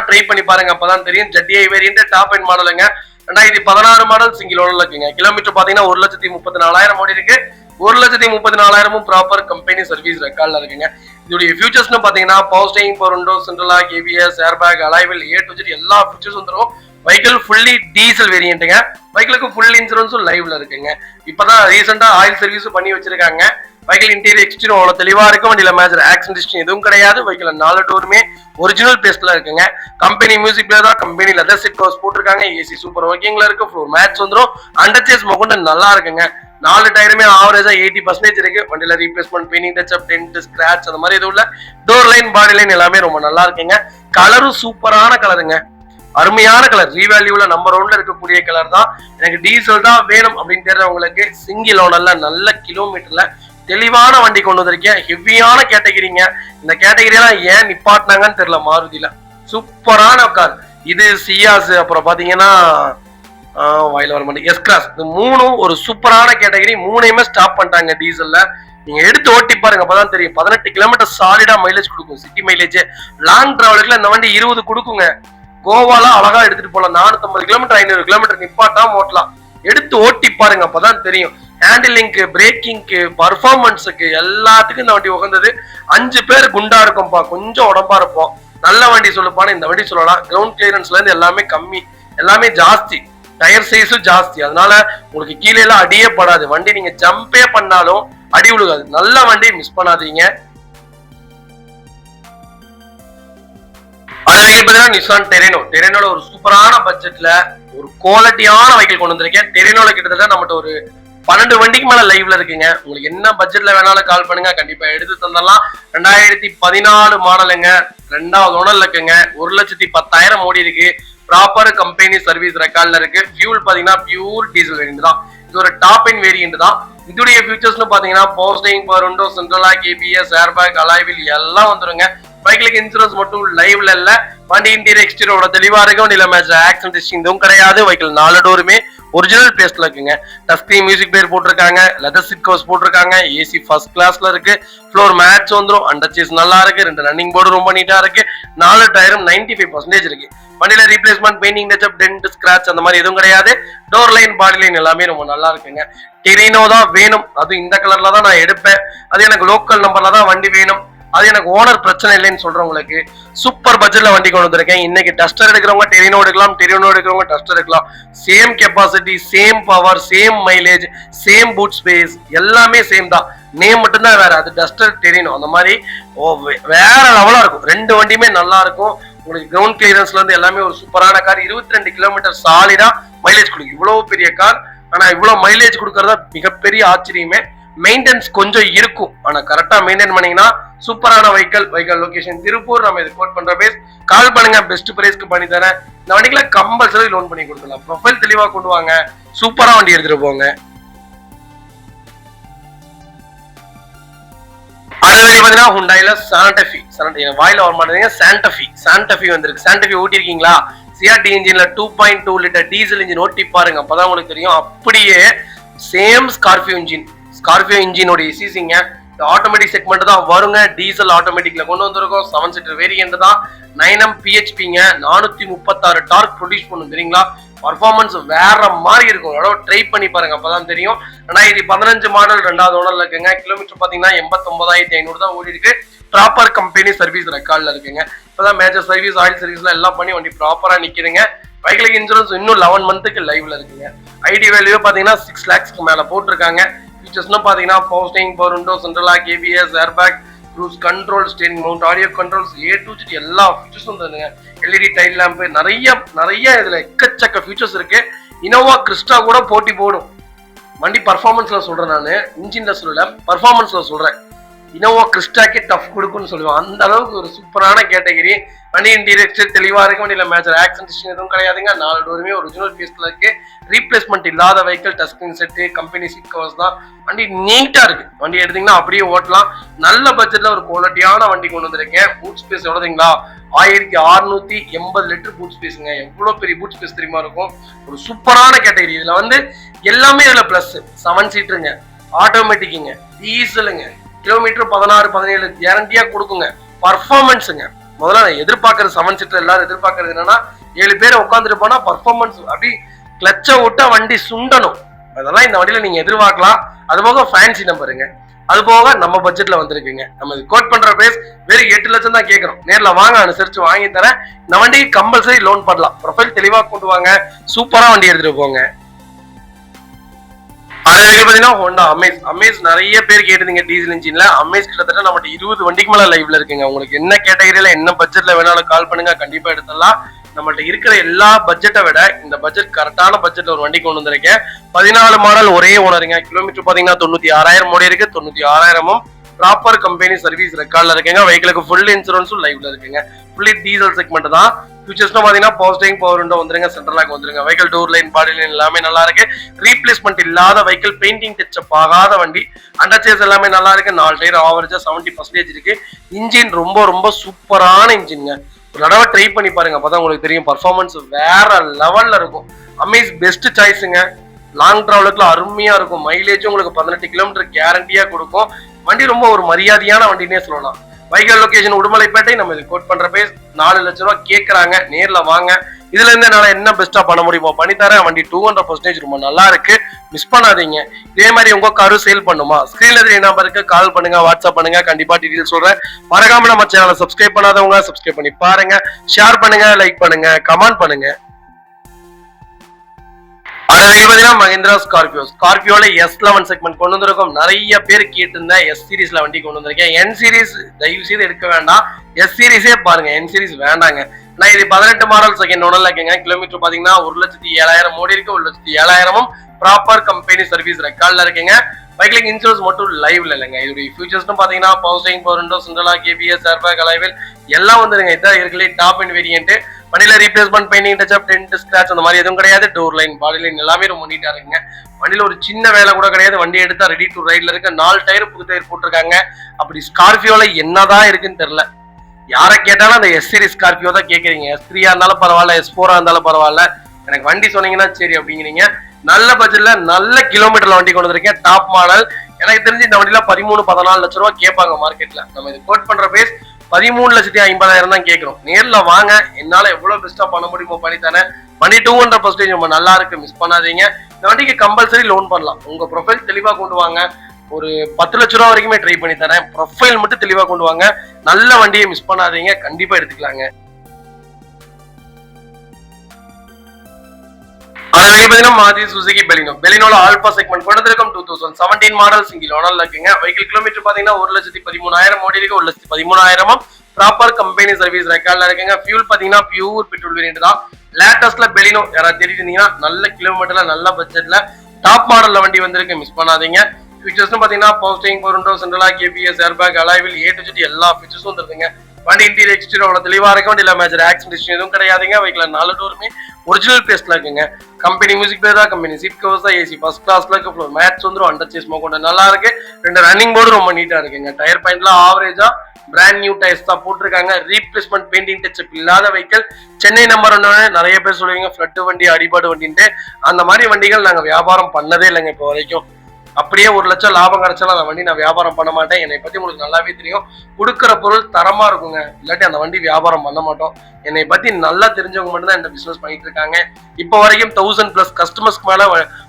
ட்ரை பண்ணி பாருங்க, அப்பதான் தெரியும். ஜெட்டிஐ வேரியன்ட் டாப் எண்ட் மாடலுங்க. 2016 மாடல் சிங்கிள் ஓனர்ல இருக்குங்க. கிலோமீட்டர் பாத்தீங்கன்னா 1,34,000 ஓடி இருக்கு. 1,34,000 ப்ராப்பர் கம்பெனி சர்வீஸ் ரெக்கார்ட்ல இருக்குங்க. இதோடைய ஃபியூச்சர்ஸ்னு பாத்தீங்கன்னா power steering, power window, central lock, ABS, airbag, alloy wheel, A to Z எல்லா ஃபியூச்சர்ஸ் வந்துடும். வெஹிக்கிள் ஃபுல்லி டீசல் வேரியன்ட்டுங்க. வெஹிக்கிளுக்கு ஃபுல் இன்சூரன்ஸும் லைவ்ல இருக்குங்க. இப்பதான் ரீசெண்டா ஆயில் சர்வீஸும் பண்ணி வச்சிருக்காங்க. வெஹிக்கிள் இன்டீரியர் எக்ஸ்டீரியர் அவ்வளவு தெளிவா இருக்கும். வண்டியில மேஜர் ஆக்சிடென்ட் எதுவும் கிடையாது. வெஹிக்கிள் 4 டோருமே ஒரிஜினல் பேஸ்ட்ல இருக்குங்க. கம்பெனி மியூசிக் பிளேயர் தான், கம்பெனி லெதர் சீட் கவர்ஸ் போட்டிருக்காங்க. ஏசி சூப்பர் ஒர்க்கிங்ல இருக்கு. ஃப்ளோர் மேட்ஸ் வந்துடும். அண்டர்ச்சேஸ் கொண்டு நல்லா இருக்குங்க. 4 டயருமே ஆவரேஜா 80% இருக்கு. வண்டியில replacement, painting touch up, dent, scratch அந்த மாதிரி எதுவும் இல்ல. டோர் லைன், பாடி லைன் எல்லாமே ரொம்ப நல்லா இருக்குங்க. கலரும் சூப்பரான கலருங்க. அருமையான கலர். ரீவேல்யூல நம்பர் 1ல இருக்கக்கூடிய கலர் தான். எனக்கு டீசல் தான் வேணும் அப்படின்னு தெரிஞ்சவங்களுக்கு சிங்கிள் ஓனர்ல நல்ல கிலோமீட்டர்ல தெளிவான வண்டி கொண்டு வந்திருக்கேன். ஹெவியான கேட்டகிரிங்க. இந்த கேட்டகிரியெல்லாம் ஏன் நிப்பாட்டினாங்கன்னு தெரியல மாருதியில. சூப்பரான கார் இது. சியாஸ், அப்புறம் பாத்தீங்கன்னா வாயில வர மாட்டேங்க, எஸ்கிராஸ். இது 3ம் ஒரு சூப்பரான கேட்டகரி. 3யுமே ஸ்டாப் பண்ணிட்டாங்க டீசல்ல. நீங்க எடுத்து ஓட்டி பாருங்க, அப்பதான் தெரியும். 18 கிலோமீட்டர் சாலிடா மைலேஜ் கொடுக்கும். City mileage. லாங் டிராவலுக்குல இந்த வண்டி 20 கொடுக்குங்க. கோவால அழகா எடுத்துட்டு போலாம். 450 கிலோமீட்டர் 500 கிலோமீட்டர் நிப்பாட்டாம ஓட்டலாம். எடுத்து ஓட்டி பாருங்க, அப்பதான் தெரியும். ஹேண்டிலிங்க்கு, பிரேக்கிங்க்கு, பர்ஃபார்மன்ஸுக்கு எல்லாத்துக்கும் இந்த வண்டி உகந்தது. 5 பேர் குண்டா இருக்கும்பா, கொஞ்சம் உடம்பா இருப்போம். நல்ல வண்டி சொல்லுப்பான்னு இந்த வண்டி சொல்லலாம். கிரவுண்ட் கிளியரன்ஸ்ல இருந்து எல்லாமே கம்மி, எல்லாமே ஜாஸ்தி. டயர் சைஸும் ஜாஸ்தி. அதனால உங்களுக்கு கீழே எல்லாம் அடியே படாது. வண்டி நீங்க ஜம்பே பண்ணாலும் அடி விழுகாது. நல்ல வண்டி, மிஸ் பண்ணாதீங்க. நிசான் டெரினோ. டெரினோல ஒரு சூப்பரான பட்ஜெட்ல ஒரு குவாலிட்டியான வெஹிக்கிள் கொண்டு வந்திருக்கேன். டெரினோல கிட்டத்தட்ட நம்மகிட்ட ஒரு 12 வண்டிக்கு மேல லைவ்ல இருக்குங்க. உங்களுக்கு என்ன பட்ஜெட்ல வேணாலும் கால் பண்ணுங்க, கண்டிப்பா எடுத்து தந்தரலாம். 2014 மாடலுங்க. 2வது ஓனர்ல இருக்குங்க. 1,10,000 ஓடி இருக்கு. ப்ராப்பர் கம்பெனி சர்வீஸ் ரெக்கார்ட்ல இருக்கு. ஃபியூல் பாத்தீங்கன்னா பியூர் டீசல் வேரியன்ட் தான். இது ஒரு டாப் எண்ட் வேரியன்ட் தான். இதோடைய ஃபியூச்சர்ஸ்னு பாத்தீங்கன்னா power steering, power window, central lock, ABS, airbag, alloy wheel எல்லாம் வந்துருங்க. பைக்லுக்கு இன்சூரன்ஸ் மட்டும் லைவ்ல இல்ல. வண்டி இன்டீரியர் எக்ஸ்டீரியரோட தெளிவா இருக்கு. வண்டியில மேட்ச் ஆக்சிடென்ட் எதுவும் கிடையாது. வெஹிக்கிள் 4 டோருமே ஒரிஜினல் பேஸ்ட்ல இருக்குங்க. டச் ஸ்கிரீன் மியூசிக் பிளேயர் போட்டிருக்காங்க. லெதர் சீட் கவர்ஸ் போட்டிருக்காங்க. ஏசி ஃபர்ஸ்ட் கிளாஸ்ல இருக்கு. ஃப்ளோர் மேட்ச் வந்துடும். அண்டர்ச்சேஸ் நல்லா இருக்கு. 2 ரன்னிங் போர்டு ரொம்ப நீட்டா இருக்கு. 4 டயரும் 95% இருக்கு. வண்டியில replacement, painting touch up, dent, scratch அந்த மாதிரி எதுவும் கிடையாது. டோர் லைன், பாடி லைன் எல்லாமே ரொம்ப நல்லா இருக்குங்க. டெரினோ தான் வேணும். அது இந்த கலர்ல தான் நான் எடுப்பேன். அது எனக்கு லோக்கல் நம்பர்ல தான் வண்டி வேணும். அது எனக்கு ஓனர் பிரச்சனை இல்லைன்னு சொல்றவங்களுக்கு சூப்பர் பட்ஜெட்ல வண்டி கொண்டு வந்திருக்கேன். இன்னைக்கு டஸ்டர் எடுக்கிறவங்க டெரினோ எடுக்கலாம், டெரினோ எடுக்கிறவங்க டஸ்டர் எடுக்கலாம். Same capacity, same power, same mileage, same boot space எல்லாமே சேம் தான். நேம் மட்டும்தான் வேற. அது டஸ்டர், டெரினோ அந்த மாதிரி வேற லெவலா இருக்கும். 2 வண்டியுமே நல்லா இருக்கும். உங்களுக்கு கிரவுண்ட் கிளியரன்ஸ்ல இருந்து எல்லாமே ஒரு சூப்பரான கார். 22 கிலோமீட்டர் சாலிடா மைலேஜ் கொடுக்கும். இவ்வளவு பெரிய கார் ஆனா இவ்வளவு மைலேஜ் கொடுக்கறதா மிகப்பெரிய ஆச்சரியமே. மெயின்டெனன்ஸ் கொஞ்சம் இருக்கும், ஆனா கரெக்டா மெயின்டைன் பண்ணீங்கன்னா சூப்பரான வெஹிக்கல் லொகேஷன் திருப்பூர். நம்ம இது கோட் பண்ற பேஸ் கால் பண்ணுங்க, பெஸ்ட் பிரைஸ்க்கு பண்ணி தரேன். இந்த வண்டிக்குல கம்பல்சரி லோன் பண்ணி கொடுக்கலாம். ப்ரொஃபைல் தெளிவா கொண்டு வாங்க, சூப்பரா வண்டி எடுத்துட்டு போங்க. அடுத்த பாத்தீங்கன்னா ஹுண்டாயில சாண்டஃபி, வாயில வர மாட்டேங்க, சாண்டஃபி வந்திருக்கு. சாண்டஃபி ஓட்டி இருக்கீங்களா? சிஆர்டி இன்ஜின்ல 2.2 லிட்டர் டீசல் இன்ஜின் ஓட்டி பாருங்க, அப்பதான் உங்களுக்கு தெரியும். அப்படியே சேம் ஸ்கார்பியோ இன்ஜினோட எசிசிங்க. ஆட்டோமேட்டிக் செக்மெண்ட் தான் வருங்க. டீசல் ஆட்டோமேட்டிக்ல கொண்டு வந்திருக்கோம். 7 சீட்டர் வேரியன்ட் தான். 9M PHPங்க, 436 டார்க் ப்ரொடியூஸ் பண்ணும் தெரியுங்களா? பர்ஃபார்மன்ஸ் வேற மாதிரி இருக்கும். ட்ரை பண்ணி பாருங்க, அப்பதான் தெரியும். ஆனா இது 15 மாடல் 2வது ஓனர்ல இருக்குங்க. கிலோமீட்டர் பாத்தீங்கன்னா 89,500 தான் ஓடி இருக்கு. ப்ராப்பர் கம்பெனி சர்வீஸ் ரெக்கார்ட்ல இருக்குங்க. இப்பதான் மேஜர் சர்வீஸ், ஆயில் சர்வீஸ்லாம் எல்லாம் பண்ணி வண்டி ப்ராப்பரா நிக்குதுங்க. பைக்ல இன்சூரன்ஸ் இன்னும் 11 மந்த்துக்கு லைவ்ல இருக்குங்க. ஐடி வேல்யூ பாத்தீங்கன்னா 6 lakhsக்கு மேல போட்டிருக்காங்க. ஃபீச்சர்ஸ்லாம் பாத்தீங்கன்னா power steering, power window, central lock, ABS, airbag, cruise control, steering mount, audio controls, A to Z எல்லா ஃபீச்சர்ஸும் தருங்க. எல்இடி டைல் லேம்ப், நிறைய இதுல எக்கச்சக்க ஃபீச்சர்ஸ் இருக்கு. இனோவா கிறிஸ்டா கூட போட்டி போடும். வண்டி பர்ஃபார்மன்ஸ்ல சொல்றேன், நான் இன்ஜின்ல சொல்லல, பர்ஃபார்மன்ஸ்ல சொல்றேன். இனோவா கிறிஸ்டாக்கே டஃப் கொடுக்குன்னு சொல்லுவான். அந்த அளவுக்கு ஒரு சூப்பரான கேட்டகரி. வண்டி இன்டீரியர் தெளிவா இருக்கு. வண்டியில மேஜர் ஆக்சிடென்ட் எதுவும் கிடையாதுங்க. 4 டோருமே ஒரிஜினல் பீஸ்ல இருக்கு. ரீப்ளேஸ்மெண்ட் இல்லாத vehicle, touch screen set, company seat covers தான். வண்டி நீட்டா இருக்கு. வண்டி எடுத்தீங்கன்னா அப்படியே ஓட்டலாம். நல்ல பட்ஜெட்ல ஒரு குவாலிட்டியான வண்டி கொண்டு வந்திருக்கேன். பூட் ஸ்பேஸ் எவ்வளவுங்களா? 1680 லிட்டர் பூட் ஸ்பேஸ்ங்க. எவ்வளவு பெரிய பூட் ஸ்பேஸ் தெரியுமா இருக்கும்? ஒரு சூப்பரான கேட்டகரி. இதுல வந்து எல்லாமே இதுல பிளஸ். 7 சீட்டருங்க, ஆட்டோமேட்டிக்குங்க, டீசலுங்க, கிலோமீட்டர் 16-17 கேரண்டியா கொடுக்குங்க. பர்ஃபார்மன்ஸுங்க, முதல்ல எதிர்பார்க்கறது 7 சீட்டர் எல்லாரும் எதிர்பார்க்கறது என்னன்னா 7 பேர் உட்காந்துட்டு போனா பர்ஃபார்மன்ஸ் அப்படி கிளச்ச விட்டா வண்டி சுண்டணும். அதெல்லாம் இந்த வண்டியில நீங்க எதிர்பார்க்கலாம். அது போக ஃபேன்சி நம்பருங்க, அது போக நம்ம பட்ஜெட்ல வந்திருக்குங்க. நம்ம கோட் பண்ற பிரைஸ் வெறும் 8 லட்சம் தான் கேட்கறோம். நேர்ல வாங்க, அனுசரிச்சு வாங்கி தரேன். இந்த வண்டி கம்பல்சரி லோன் பண்ணலாம். ப்ரொஃபைல் தெளிவா கொண்டு வாங்க, சூப்பரா வண்டி எடுத்துட்டு போங்க. ஹோண்டா அமேஸ் நிறைய பேர் கேட்டீங்க. டீசல் இன்ஜின்ல அமேஸ் கிட்டத்தட்ட நம்ம 20 வண்டிக்கு மேல லைவ்ல இருக்குங்க. உங்களுக்கு என்ன கேட்டகரியில என்ன பட்ஜெட்ல வேணாலும் கால் பண்ணுங்க, கண்டிப்பா எடுத்துடலாம். நம்மள்ட்ட இருக்கிற எல்லா பட்ஜெட்டை விட இந்த பட்ஜெட் கரெக்டான பட்ஜெட்ல ஒரு வண்டி கொண்டு வந்திருக்கேன். 14 மாடல் ஒரே ஓனருங்க. கிலோமீட்டர் பாத்தீங்கன்னா 96,000 ஓடி இருக்கு. 96,000 ப்ராப்பர் கம்பெனி சர்வீஸ் ரெக்கார்ட்ல இருக்குங்க. வெஹிக்கிளுக்கு ஃபுல் இன்சூரன்ஸும் லைவ்ல இருக்குங்க. ஃபுல்லி டீசல் செக்மெண்ட் தான். ஃபியூச்சர்ஸ்னா பாத்தீங்கன்னா பவர் ஸ்டீரிங், பவர் விண்டோ வந்துருங்க, சென்ட்ரல் லாக் வந்துருங்க. Vehicle door line, body line எல்லாமே நல்லா இருக்கு. ரீப்ளேஸ்மெண்ட் இல்லாத வெஹிக்கிள், பெயிண்டிங் டச்சப் ஆகாத வண்டி. அண்டர்சேஸ் எல்லாமே நல்லா இருக்கு. 4 டயர் ஆவரேஜா 70% இருக்கு. இன்ஜின் ரொம்ப சூப்பரான இன்ஜின்ங்க. ஒரு தடவை ட்ரை பண்ணி பாருங்க, அப்பதான் உங்களுக்கு தெரியும். பர்ஃபார்மன்ஸ் வேற லெவல்ல இருக்கும். அமேஸ் பெஸ்ட் சாய்ஸுங்க. லாங் டிராவலுக்குலாம் அருமையா இருக்கும். மைலேஜும் உங்களுக்கு 18 கிலோமீட்டர் கேரண்டியா கொடுக்கும். வண்டி ரொம்ப ஒரு மரியாதையான வண்டினே சொல்லலாம். வைகல் லொகேஷன் உடுமலைப்பேட்டை. நம்ம இது கோட் பண்ற பேஸ் 4 லட்சம் ரூபாய் கேட்கறாங்க. நேர்ல வாங்க. இதுல இருந்து என்னால என்ன பெஸ்டா பண்ண முடியுமோ பண்ணித்தரேன். வண்டி 200% ரொம்ப நல்லா இருக்கு, மிஸ் பண்ணாதீங்க. இதே மாதிரி உங்க காரும் சேல் பண்ணுமா? ஸ்கிரீன்ல தெரிய நம்பருக்கு கால் பண்ணுங்க, வாட்ஸ்அப் பண்ணுங்க, கண்டிப்பா டீடைல் சொல்றேன். மறக்காம நம்ம சேனலை சப்ஸ்கிரைப் பண்ணாதவங்க சப்ஸ்கிரைப் பண்ணி பாருங்க, ஷேர் பண்ணுங்க, லைக் பண்ணுங்க, கமெண்ட் பண்ணுங்க. மஹிந்திரா ஸ்கார்பியோல S11 செக்மெண்ட் கொண்டு வந்திருக்கோம். நிறைய பேர் கேட்டு இருந்த S சீரீஸ்ல வண்டி கொண்டு வந்திருக்கேன். N சீரீஸ் தயவு செய்து எடுக்க வேண்டாம், S சீரீஸே பாருங்க. N சீரீஸ் வேண்டாங்க. நான் இது 18 மாடல் செகண்ட் ஓனர்ல இருக்குங்க. கிலோமீட்டர் பாத்தீங்கன்னா 1,07,000 ஓடி இருக்கு. 1,07,000 ப்ராப்பர் கம்பெனி சர்வீஸ் ரெக்கார்ட்ல இருக்குங்க. பைக்லிங் இன்சூரன்ஸ் மட்டும் லைவ்ல இல்லைங்க. இதோட ஃபீச்சர்ஸ்னு பாத்தீங்கன்னா power steering, power window, central lock, ABS, airbag, alloy wheel எல்லாம் வந்துருங்க. இதான் இருக்கலே டாப் அண்ட் வேரியன்ட். வண்டியில replacement, painting touch up, dent, scratch அந்த மாதிரி எதுவும் கிடையாது. டோர் லைன், பாடி லைன் எல்லாமே ரொம்ப நீட்டா இருக்குங்க. வண்டியில ஒரு சின்ன வேலை கூட கிடையாது. வண்டி எடுத்தா ரெடி டு ரைட்ல இருக்கு. 4 டயர் புது டயர் போட்டிருக்காங்க. அப்படி ஸ்கார்பியோல என்னதான் இருக்குன்னு தெரியல. யாரை கேட்டாலும் அந்த S சீரிஸ் ஸ்கார்பியோ தான் கேட்கறீங்க. S3 இருந்தாலும் பரவாயில்ல, S4 இருந்தாலும் பரவாயில்ல, எனக்கு வண்டி சொன்னீங்கன்னா சரி அப்படிங்கிறீங்க. நல்ல பட்ஜெட்ல நல்ல கிலோமீட்டர்ல வண்டி கொண்டு வந்திருக்கேன். Top model. எனக்கு தெரிஞ்சு இந்த வண்டியில 13-14 லட்சம் ரூபாய் கேட்பாங்க மார்க்கெட்ல. நம்ம இது கோட் பண்ற பேஸ் 13,50,000 தான் கேட்கிறோம். நேர்ல வாங்க, என்னால எவ்வளவு பெஸ்டா பண்ண முடியுமோ பண்ணித்தானே. வண்டி 200% ரொம்ப நல்லா இருக்கு, மிஸ் பண்ணாதீங்க. இந்த வண்டிக்கு கம்பல்சரி லோன் பண்ணலாம். உங்க ப்ரொஃபைல் தெளிவா கொண்டு வாங்க. ஒரு 10 லட்சம் ரூபா வரைக்குமே ட்ரை பண்ணி தரேன். ப்ரொஃபைல் மட்டும் தெளிவா கொண்டு வாங்க. நல்ல வண்டியை மிஸ் பண்ணாதீங்க, கண்டிப்பா எடுத்துக்கலாங்க. மாருதி சுசுகி பெலினோல ஆல்பா செக்மெண்ட் கொண்டு வந்திருக்கும். 2017 மாடல் சிங்கிள் ஓனர்ல இருக்குங்க. வெஹிக்கிள் கிலோமீட்டர் பாத்தீங்கன்னா 1,13,000 ஓடி இருக்கு. 1,13,000 ப்ராப்பர் கம்பெனி சர்வீஸ் ரெக்கார்ட்ல இருக்குங்க. ஃபியூல் பாத்தீங்கன்னா பியூர் பெட்ரோல் வேரியன்ட் தான். லேட்டஸ்ட்ல பெலினோ யாராவது தெரிஞ்சிருந்தீங்கன்னா நல்ல கிலோமீட்டர்ல நல்ல பட்ஜெட்ல டாப் மாடல்ல வண்டி வந்திருக்கு, மிஸ் பண்ணாதீங்க. ஃபீச்சர்ஸ்னு பாத்தீங்கன்னா power steering, power window, central lock, ABS, airbag, alloy wheel, A to Z எல்லா ஃபீச்சர்ஸும் வந்துருதுங்க. வண்டி இன்டீரியர் எக்ஸ்டீரியர் அவ்வளவு தெளிவா இருக்கும். வண்டியில மேஜர் ஆக்சிடென்ட் எதுவும் கிடையாதுங்க. வெஹிக்கிள் 4 டோருமே ஒரிஜினல் பேஸ்ட்ல இருக்குங்க. கம்பெனி மியூசிக் பிளேயர் தான், கம்பெனி சீட் கவர்ஸ் தான், ஏசி ஃபர்ஸ்ட் கிளாஸ்ல இருக்கு. ஃப்ளோர் மேட்ஸ் வந்துரும், அண்டர் சேஸ் கொண்டு நல்லா இருக்கு. 2 ரன்னிங் போர்டு ரொம்ப நீட்டா இருக்குங்க. டயர் பாயிண்ட்லாம் ஆவரேஜா பிராண்ட் நியூ டயர்ஸ் தான் போட்டிருக்காங்க. ரீப்ளேஸ்மெண்ட் பெயிண்டிங் டச்சப் இல்லாத வெஹிக்கிள். சென்னை நம்பர் 1 நிறைய பேர் சொல்லுவீங்க ஃபிளட் வண்டி, அடிபாடு வண்டின்ட்டு. அந்த மாதிரி வண்டிகள் நாங்க வியாபாரம் பண்ணதே இல்லைங்க இப்போ வரைக்கும். அப்படியே 1 லட்சம் லாபம் கிடைச்சாலும் அந்த வண்டி நான் வியாபாரம் பண்ண மாட்டேன். என்னை பத்தி உங்களுக்கு நல்லாவே தெரியும். கொடுக்குற பொருள் தரமா இருக்குங்க, இல்லாட்டி அந்த வண்டி வியாபாரம் பண்ண மாட்டோம். என்னை பத்தி நல்லா தெரிஞ்சவங்க மட்டும் தான் இந்த பிசினஸ் பண்ணிட்டு இருக்காங்க. இப்போ வரைக்கும் 1000+ கஸ்டமர்ஸ்க்கு மேல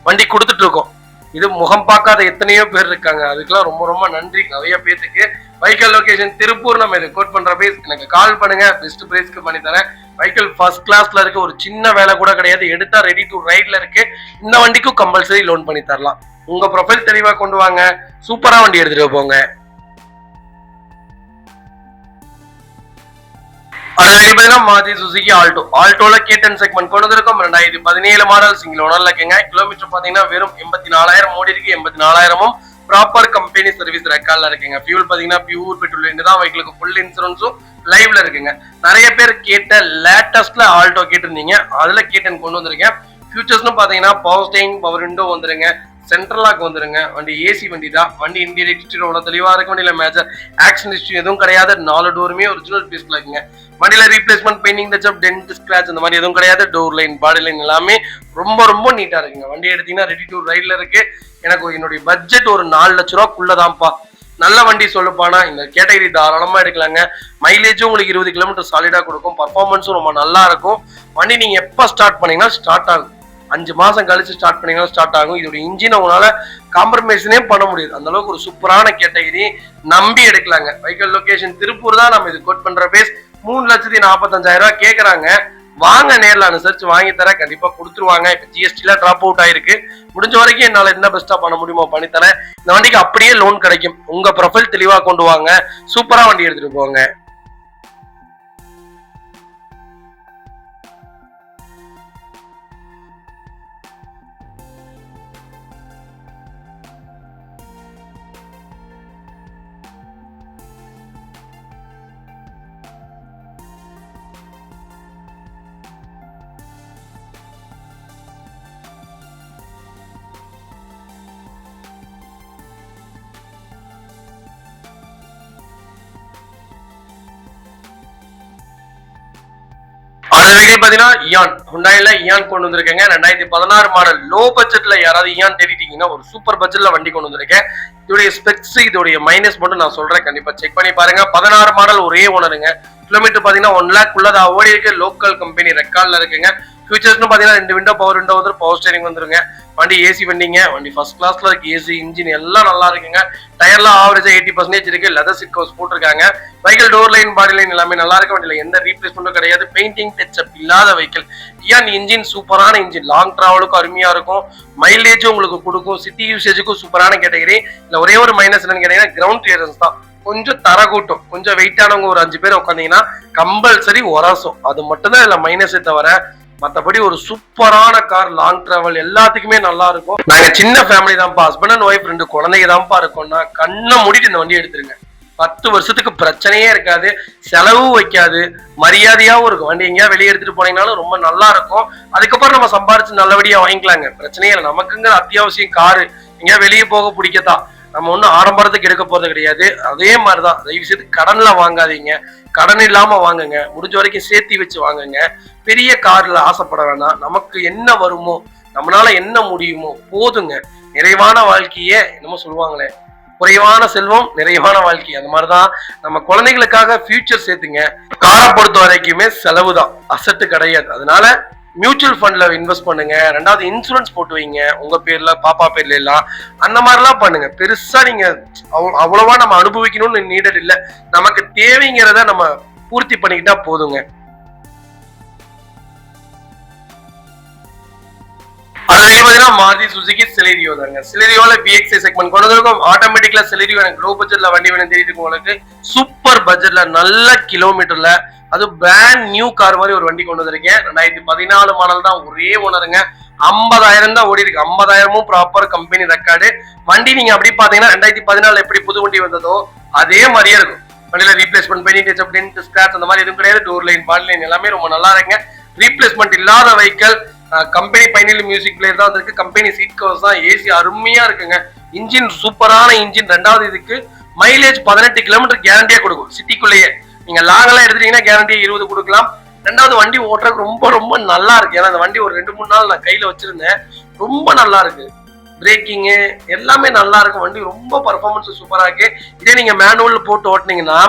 வண்டி கொடுத்துட்டு இருக்கோம். இது முகம் பார்க்காத எத்தனையோ பேர் இருக்காங்க. அதுக்கெல்லாம் ரொம்ப ரொம்ப நன்றி நிறைய பேருக்கு. Vehicle location Tiruppur. நம்ம இதை கோட் பண்ற பிரைஸ் எனக்கு கால் பண்ணுங்க, பெஸ்ட் பிரைஸ்க்கு பண்ணி தரேன். வெஹிக்கிள் ஃபர்ஸ்ட் கிளாஸ்ல இருக்கு, ஒரு சின்ன வேலை கூட கிடையாது. எடுத்தா ரெடி டு ரைட்ல இருக்கு. இந்த வண்டிக்கும் கம்பல்சரி லோன் பண்ணி தரலாம். உங்க ப்ரொஃபைல் தெளிவா கொண்டு வாங்க, சூப்பரா வண்டி எடுத்துட்டு போங்க. Maruti Suzuki Alto. ஆல்டோல கேட்டன் செக்மெண்ட் கொண்டு வந்திருக்கோம். 2017 மாடல் சிங்கிள் ஓனர்ல இருக்குங்க. கிலோமீட்டர் பாத்தீங்கன்னா வெறும் 84,000 ஓடி இருக்கு. 84,000 ப்ராப்பர் கம்பெனி சர்வீஸ் ரெக்கார்ட்ல இருக்குங்க. ஃபியூல் பாத்தீங்கன்னா பியூர் பெட்ரோல் தான். வெஹிக்கிளுக்கு ஃபுல் இன்சூரன்ஸும் லைவ்ல இருக்குங்க. நிறைய பேர் கேட்ட லேட்டஸ்ட்ல ஆல்டோ கேட்டிருந்தீங்க, அதுல கேட்டன் கொண்டு வந்திருக்கேன். ஃபியூச்சர்ஸ்னு பாத்தீங்கன்னா பவர் ஸ்டீரிங், பவர் விண்டோ வந்துருங்க, சென்ட்ரல் லாக் வந்துருங்க. வண்டி ஏசி வண்டி தான். வண்டி இன்டீரியர் எக்ஸ்டீரியர் தெளிவா இருக்கு. வண்டியில மேஜர் ஆக்சிடென்ட் ஹிஸ்டரி எதுவும் கிடையாது. 4 டோருமே ஒரிஜினல் பீஸ்ல இருக்குங்க. வண்டியில replacement painting touch up, dent, scratch அந்த மாதிரி எதுவும் கிடையாது. டோர் லைன், பாடி லைன் எல்லாமே ரொம்ப ரொம்ப நீட்டா இருக்குங்க. வண்டி எடுத்தீங்கன்னா ரெடி டு ரைட்ல இருக்கு. எனக்கு என்னுடைய பட்ஜெட் ஒரு 4 லட்ச ரூபாக்குள்ளதான்ப்பா. நல்ல வண்டி சொல்லுப்பானா இந்த கேட்டகரி தாராளமா எடுக்கலாங்க. மைலேஜும் உங்களுக்கு 20 கிலோமீட்டர் சாலிடா கொடுக்கும். பர்ஃபார்மன்ஸும் ரொம்ப நல்லா இருக்கும். வண்டி நீங்க எப்ப ஸ்டார்ட் பண்ணீங்கன்னா ஸ்டார்ட் ஆகும். 5 மாசம் கழிச்சு ஸ்டார்ட் பண்ணீங்கன்னா ஸ்டார்ட் ஆகும். இதோட இன்ஜின் உங்களால காம்ப்ரமைஸே பண்ண முடியாது. அந்த அளவுக்கு ஒரு சூப்பரான கேட்டகரி, நம்பி எடுக்கலாங்க. வெஹிக்கிள் லொகேஷன் திருப்பூர் தான். நம்ம இது கோட் பண்ற பேஸ் 3,45,000 கேக்குறாங்க. வாங்க நேரில் அனுசரிச்சு வாங்கி தர கண்டிப்பா கொடுத்துருவாங்க. இப்ப ஜிஎஸ்டில டிராப் அவுட் ஆயிருக்கு. முடிஞ்ச வரைக்கும் என்னால என்ன பெஸ்டா பண்ண முடியுமோ பண்ணித்தரேன். இந்த வண்டிக்கு அப்படியே லோன் கிடைக்கும். உங்க ப்ரொஃபைல் தெளிவா கொண்டு வாங்க, சூப்பரா வண்டி எடுத்துட்டு போங்க. பாத்தீங்கன்னா இயான், ஹுண்டாயில இயான் கொண்டு வந்திருக்கேங்க. 2016 மாடல். லோ பட்ஜெட்ல யாராவது இயான் தேடிட்டீங்கன்னா ஒரு சூப்பர் பட்ஜெட்ல வண்டி கொண்டு வந்திருக்கேன். இதோடைய ஸ்பெக்ஸ், இதோடைய மைனஸ் மட்டும் நான் சொல்றேன், கண்டிப்பா செக் பண்ணி பாருங்க. 16 மாடல், ஒரே ஓனருங்க. கிலோமீட்டர் பாத்தீங்கன்னா 1 lakh உள்ளதா ஓடி இருக்கு. லோக்கல் கம்பெனி ரெக்கார்ட்ல இருக்குங்க. ஃபியூச்சர்ஸ்னு பாத்தீங்கன்னா 2 விண்டோ, பவர் விண்டோ வந்து, பவர் ஸ்டீரிங் வந்துருங்க. வண்டி ஏசி வண்டிங்க. வண்டி ஃபர்ஸ்ட் கிளாஸ்ல இருக்கு. ஏசி, இன்ஜின் எல்லாம் நல்லா இருக்குங்க. டயர்லாம் ஆவரேஜா 80% இருக்கு. லெதர் சீட் கவர்ஸ் போட்டிருக்காங்க. Vehicle door line, body line எல்லாமே நல்லா இருக்கு. வண்டியில எந்த ரீப்ளேஸ்மெண்ட்டும் கிடையாது. பெயிண்டிங் டச்சப் இல்லாத வெஹிக்கிள். ஏன் இன்ஜின் சூப்பரான இன்ஜின், லாங் டிராவலுக்கும் அருமையா இருக்கும். மைலேஜும் உங்களுக்கு கொடுக்கும். சிட்டி யூசேஜுக்கும் சூப்பரான கேட்டகரி. இல்ல ஒரே ஒரு மைனஸ் என்னன்னு கேட்டீங்கன்னா கிரவுண்ட் கிளியரன்ஸ் தான். கொஞ்சம் தர கூட்டம். கொஞ்சம் வெயிட்டானவங்க ஒரு 5 பேர் உட்காந்தீங்கன்னா கம்பல்சரி உரசும். அது மட்டும் தான் இதுல மைனஸே தவிர மற்றபடி ஒரு சூப்பரான கார். லாங் டிராவல் எல்லாத்துக்குமே நல்லா இருக்கும். நாங்க சின்ன ஃபேமிலி தான்ப்பா, ஹஸ்பண்ட் அண்ட் ஒய்ஃப் 2 குழந்தைங்க தான்ப்பா இருக்கோம்னா கண்ணை மூடிட்டு இந்த வண்டி எடுத்துருங்க. 10 வருஷத்துக்கு பிரச்சனையே இருக்காது. செலவு வைக்காது, மரியாதையாவும் இருக்கும். வண்டி எங்கேயா வெளியே எடுத்துட்டு போனீங்கன்னாலும் ரொம்ப நல்லா இருக்கும். அதுக்கப்புறம் நம்ம சம்பாரிச்சு நல்லபடியா வாங்கிக்கலாங்க, பிரச்சனையே இல்லை. நமக்குங்கிற அத்தியாவசியம் காரு. எங்கேயா வெளியே போக பிடிக்கத்தான். நம்ம ஒன்றும் ஆடம்பரத்துக்கு எடுக்க போறது கிடையாது. அதே மாதிரிதான் தயவு செய்து கடன்ல வாங்காதீங்க. கடன் இல்லாம வாங்குங்க. முடிஞ்ச வரைக்கும் சேர்த்தி வச்சு வாங்குங்க. பெரிய கார்ல ஆசைப்பட வேணாம். நமக்கு என்ன வருமோ, நம்மளால என்ன முடியுமோ போதுங்க. நிறைவான வாழ்க்கையே என்னமோ சொல்லுவாங்களே, குறைவான செல்வம் நிறைவான வாழ்க்கை. அந்த மாதிரிதான் நம்ம குழந்தைகளுக்காக ஃபியூச்சர் சேர்த்துங்க. காரை பொறுத்த வரைக்குமே செலவு தான், அசட்டு கிடையாது. அதனால மியூச்சுவல் ஃபண்ட்ல இன்வெஸ்ட் பண்ணுங்க. 2வது இன்சூரன்ஸ் போட்டு வைங்க, உங்க பேர்ல, பாப்பா பேர்ல எல்லாம். அந்த மாதிரிலாம் பண்ணுங்க. பெருசா நீங்க அவ்வளவா நம்ம அனுபவிக்கணும்னு நீடட் இல்லை. நமக்கு தேவைங்கிறத நம்ம பூர்த்தி பண்ணிக்கிட்டா போதுங்க. பாத்தீங்கன்னா மாருதி சுசுகி செலரியோ தாங்க. செலரியோல VXi செக்மெண்ட் கொண்டு வந்திருக்கோம். ஆட்டோமேட்டிக்ல செலரியோ எனக்கு லோ பட்ஜெட்ல வண்டி வேணும் தெரியுது உங்களுக்கு. சூப்பர் பட்ஜெட்ல நல்ல கிலோமீட்டர்ல அது பிராண்ட் நியூ கார் மாதிரி ஒரு வண்டி கொண்டு வந்திருக்கேன். 2014 மாடல் தான், ஒரே ஓனருங்க. 50,000 தான் ஓடி இருக்கு. 50,000மும் ப்ராப்பர் கம்பெனி ரெக்கார்டு. வண்டி நீங்க அப்படி பாத்தீங்கன்னா 2014 எப்படி புது வண்டி வந்ததோ அதே மாதிரியே இருக்கும். வண்டியில replacement paint touch dent scratch அந்த மாதிரி எதுவும் கிடையாது. டோர் லைன் பாடி லைன் எல்லாமே ரொம்ப நல்லா இருக்குங்க. ரீப்ளேஸ்மெண்ட் இல்லாத vehicle. Company final music player தான் இருக்கு. கம்பெனி சீட் கவர்ஸ் தான். ஏசி அருமையா இருக்குங்க. இன்ஜின் சூப்பரான இன்ஜின். ரெண்டாவது இதுக்கு மைலேஜ் 18 கிலோமீட்டர் கேரண்டியா கொடுக்கும். சிட்டிக்குள்ளேயே நீங்க லாங் எல்லாம் எடுத்துட்டீங்கன்னா கேரண்டியா 20 கொடுக்கலாம். ரெண்டாவது வண்டி ஓட்டுறதுக்கு ரொம்ப ரொம்ப நல்லா இருக்கு. ஏன்னா அந்த வண்டி ஒரு 2-3 நாள் நான் கையில வச்சிருந்தேன். ரொம்ப நல்லா இருக்கு. பிரேக்கிங்கு எல்லாமே நல்லா இருக்கு. வண்டி ரொம்ப பர்ஃபார்மன்ஸ் சூப்பரா இருக்கு. இதே நீங்க மேனுவல் போட்டு ஓட்டினீங்கன்னா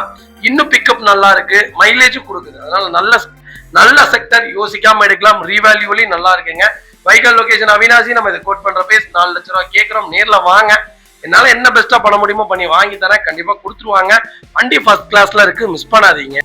இன்னும் பிக்கப் நல்லா இருக்கு. மைலேஜும் கொடுக்குது. அதனால நல்ல செக்டர் யோசிக்காம எடுக்கலாம். ரீவேல்யூவலி நல்லா இருக்குங்க. வைக்கல் லொகேஷன் அவினாசி. நம்ம இதை கோட் பண்ற பேஸ் 4 லட்சம் ரூபாய் கேட்கிறோம். நேர்ல வாங்க. என்னால என்ன பெஸ்டா பண்ண முடியுமோ பண்ணி வாங்கி தரேன். கண்டிப்பா கொடுத்துருவாங்க. வண்டி ஃபர்ஸ்ட் கிளாஸ்ல இருக்கு. மிஸ் பண்ணாதீங்க.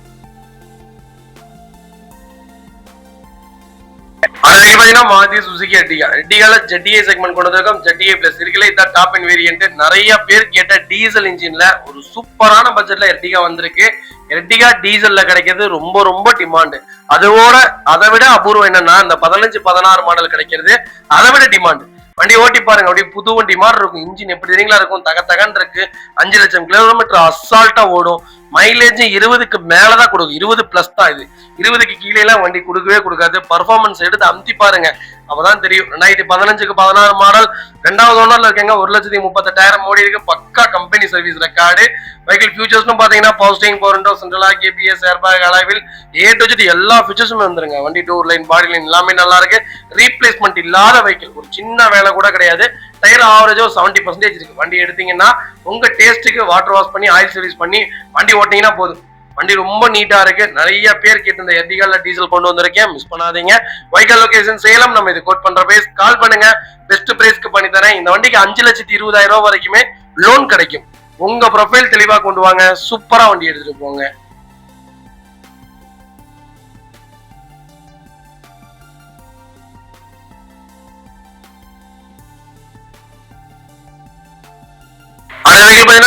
அதுக்கு பாத்தீங்கன்னா மாருதி சுசுகி எர்டிகா. எர்டிகால ZDI செக்மெண்ட் கொண்டு வந்திருக்கோம். ZDI பிளஸ் இருக்குல்ல, இதான் டாப் அண்ட் வேரியன்ட். நிறைய பேர் கேட்ட டீசல் இன்ஜின்ல ஒரு சூப்பரான பட்ஜெட்ல எர்டிகா வந்திருக்கு. எர்டிகா டீசல்ல கிடைக்கிறது ரொம்ப ரொம்ப டிமாண்ட். அதை விட அபூர்வம் என்னன்னா இந்த 15-16 மாடல் கிடைக்கிறது அதை விட டிமாண்ட். வண்டி ஓட்டி பாருங்க. அப்படியே புது வண்டி மாதிரி இருக்கும். இன்ஜின் எப்படி தெரியுங்களா இருக்கும். தகன்னு இருக்கு. 5 லட்சம் கிலோமீட்டர் அசால்ட்டா ஓடும். மைலேஜ் 20க்கு மேலதான் கொடுக்கும். 20 பிளஸ் தான். இது 20க்கு கீழே எல்லாம் வண்டி கொடுக்கவே கொடுக்காது. பர்ஃபார்மன்ஸ் எடுத்து அமுத்தி பாருங்க, அப்பதான் தெரியும். 2015க்கு 16 மாடல். ரெண்டாவது ஓனர்ல இருக்கங்க. 1,38,000 ஓடி இருக்கு. பக்கா company service record. Vehicle features பாத்தீங்கன்னா power steering, power window, central lock, ABS, airbag, alloy wheel, A to Z எல்லா ஃபீச்சர்ஸுமே வந்துருங்க. வண்டி டோர் லைன், பாடி லைன் எல்லாமே நல்லா இருக்கு. ரீப்ளேஸ்மெண்ட் இல்லாத வெஹிக்கிள். ஒரு சின்ன வேலை கூட கிடையாது. டயர் ஆவரேஜா 70% இருக்கு. வண்டி எடுத்தீங்கன்னா உங்க டேஸ்ட்டுக்கு வாட்டர் வாஷ் பண்ணி ஆயில் சர்வீஸ் பண்ணி வண்டி ஓட்டிங்கன்னா போதும். வண்டி ரொம்ப நீட்டா இருக்கு. நிறைய பேர் கேட்டு இந்த எர்டிகால டீசல் கொண்டு வந்திருக்கேன். மிஸ் பண்ணாதீங்க. வைக்கல் லொகேஷன் சேலம். நம்ம இது கோட் பண்ற பேஸ். கால் பண்ணுங்க. பெஸ்ட் பிரைஸ்க்கு பண்ணி தரேன். இந்த வண்டிக்கு 5,20,000 ரூபாய் வரைக்குமே லோன் கிடைக்கும். உங்க ப்ரொஃபைல் தெளிவா கொண்டு வாங்க. சூப்பரா வண்டி எடுத்துட்டு போங்க.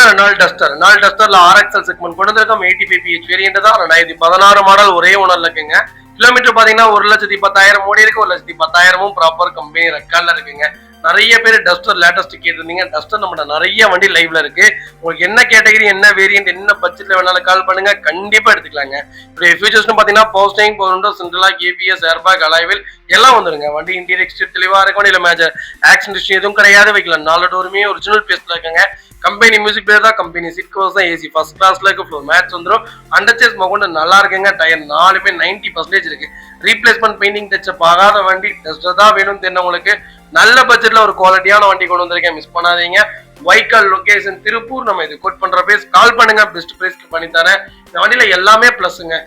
ரெனால்ட் டஸ்டர்ல RXL செக்மெண்ட் கொண்டு வந்திருக்கோம். 85 PH வேரியன்ட் தான். 2016 மாடல். ஒரே ஓனர்ல இருக்குங்க. கிலோமீட்டர் பாத்தீங்கன்னா 1,10,000 ஓடி இருக்கு. 1,10,000மும் ப்ராப்பர் கம்பெனி ரெக்கார்ட்ல இருக்குங்க. நிறைய பேர் டஸ்டர் லேட்டஸ்ட் கேட்டிருந்தீங்க. டஸ்டர் நம்ம நிறைய வண்டி லைவ்ல இருக்கு. உங்களுக்கு என்ன கேட்டகரி, என்ன வேரியன்ட், என்ன பட்ஜெட்ல வேணாலும் கால் பண்ணுங்க. கண்டிப்பா எடுத்துக்கலாங்க. இப்படி ஃபீச்சர்ஸ்னு பாத்தீங்கன்னா power steering, power window, central lock, ABS, airbag, alloy wheel எல்லாம் வந்துருங்க. வண்டி இன்டீரியர் எக்ஸ்டீரியர் தெளிவா இருக்கும். வண்டியில மேஜர் ஆக்சிடென்ட் ஹிஸ்டரி எதுவும் கிடையாது. வைக்கலாம் 4 டோருமே ஒரிஜினல் பேஸ்ட்ல இருக்குங்க. கம்பெனி மியூசிக் பிளேயர் தான். கம்பெனி சீட் கவர்ஸ் தான். ஏசி ஃபர்ஸ்ட் கிளாஸ்ல இருக்கு. ஃப்ளோர் மேட்ச் வந்துடும். அண்டர்சேஸ் மகொண்டு நல்லா இருக்குங்க. டயர் 4மே 90% இருக்கு. ரீப்ளேஸ்மெண்ட் பெயிண்டிங் டச்சப் ஆகாத வண்டி. டஸ்டர் தான் வேணும்னு தெரிஞ்சவங்களுக்கு நல்ல பட்ஜெட்ல ஒரு குவாலிட்டியான வண்டி கொண்டு வந்திருக்கேன். மிஸ் பண்ணாதீங்க. வைக்கல் லொகேஷன் திருப்பூர். நம்ம இது கோட் பண்ற பேஸ். கால் பண்ணுங்க. பெஸ்ட் பிரைஸ்க்கு பண்ணி தரேன். இந்த வண்டியில எல்லாமே பிளஸ்ங்க.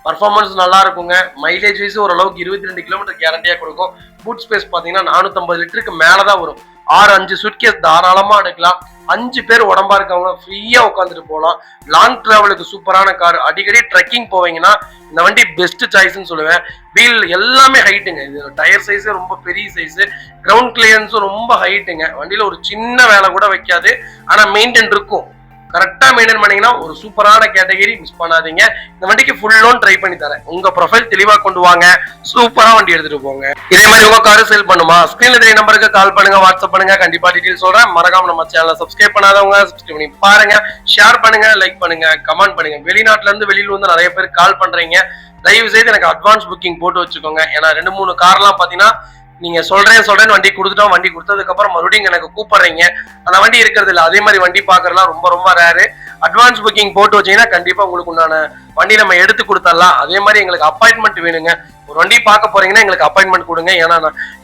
பர்ஃபார்மன்ஸ் நல்லா இருக்குங்க. மைலேஜ் வைஸ் ஓரளவுக்கு 22 கிலோமீட்டர் கேரண்டியா கொடுக்கும். பூட் ஸ்பேஸ் பாத்தீங்கன்னா 450 லிட்டருக்கு மேலதான் வரும். 6-5 சூட்கேஸ் தாராளமா எடுக்கலாம். 5 பேர் உடம்பா இருக்கவங்க ஃப்ரீயா உட்காந்துட்டு போகலாம். லாங் டிராவலுக்கு சூப்பரான கார். அடிக்கடி ட்ரெக்கிங் போவீங்கன்னா இந்த வண்டி பெஸ்ட் சாய்ஸ்ன்னு சொல்லுவேன். வீல் எல்லாமே ஹைட்டுங்க. இது டயர் சைஸ் ரொம்ப பெரிய சைஸ். கிரவுண்ட் கிளியரன்ஸும் ரொம்ப ஹைட்டுங்க. வண்டியில ஒரு சின்ன வேலை கூட வைக்காது. ஆனா மெயின்டைன் இருக்கும். கரெக்டா மெயின்டைன் பண்ணீங்கன்னா ஒரு சூப்பரான கேட்டகரி. மிஸ் பண்ணாதீங்க. இந்த வண்டிக்கு ஃபுல் லோன் ட்ரை பண்ணி தரேன். உங்க ப்ரொஃபைல் தெளிவா கொண்டு வாங்க. சூப்பரா வண்டி எடுத்துட்டு போங்க. இதே மாதிரி உங்க காரு சேல் பண்ணுமா? ஸ்கிரீன்ல தெரிய நம்பருக்கு கால் பண்ணுங்க, வாட்ஸ்அப் பண்ணுங்க. கண்டிப்பா டீடைல் சொல்றேன். மறக்காம நம்ம சேனலை சப்ஸ்கிரைப் பண்ணாதவங்க சப்ஸ்கிரைப் பண்ணி பாருங்க. ஷேர் பண்ணுங்க, லைக் பண்ணுங்க, கமெண்ட் பண்ணுங்க. வெளிநாட்டுல இருந்து வெளியில வந்து நிறைய பேர் கால் பண்றீங்க. தயவு செய்து எனக்கு அட்வான்ஸ் புக்கிங் போட்டு வச்சுக்கோங்க. ஏன்னா 2-3 கார்லாம் பாத்தீங்கன்னா நீங்க சொல்றேன் வண்டி கொடுத்துட்டோம். வண்டி கொடுத்ததுக்கு அப்புறம் மறுபடியும் எனக்கு கூப்பிடுறீங்க. அந்த வண்டி இருக்கிறது இல்ல. அதே மாதிரி வண்டி பாக்குறதுலாம் ரொம்ப ரொம்ப ரேரு. அட்வான்ஸ் புக்கிங் போட்டு வச்சீங்கன்னா கண்டிப்பா உங்களுக்கு உண்டான வண்டி நம்ம எடுத்து கொடுத்துடலாம். அதே மாதிரி எங்களுக்கு அப்பாயின்மெண்ட் வேணுங்க. ஒரு வண்டி பார்க்க போறீங்கன்னா எங்களுக்கு அப்பாயின்மெண்ட் கொடுங்க. ஏன்னா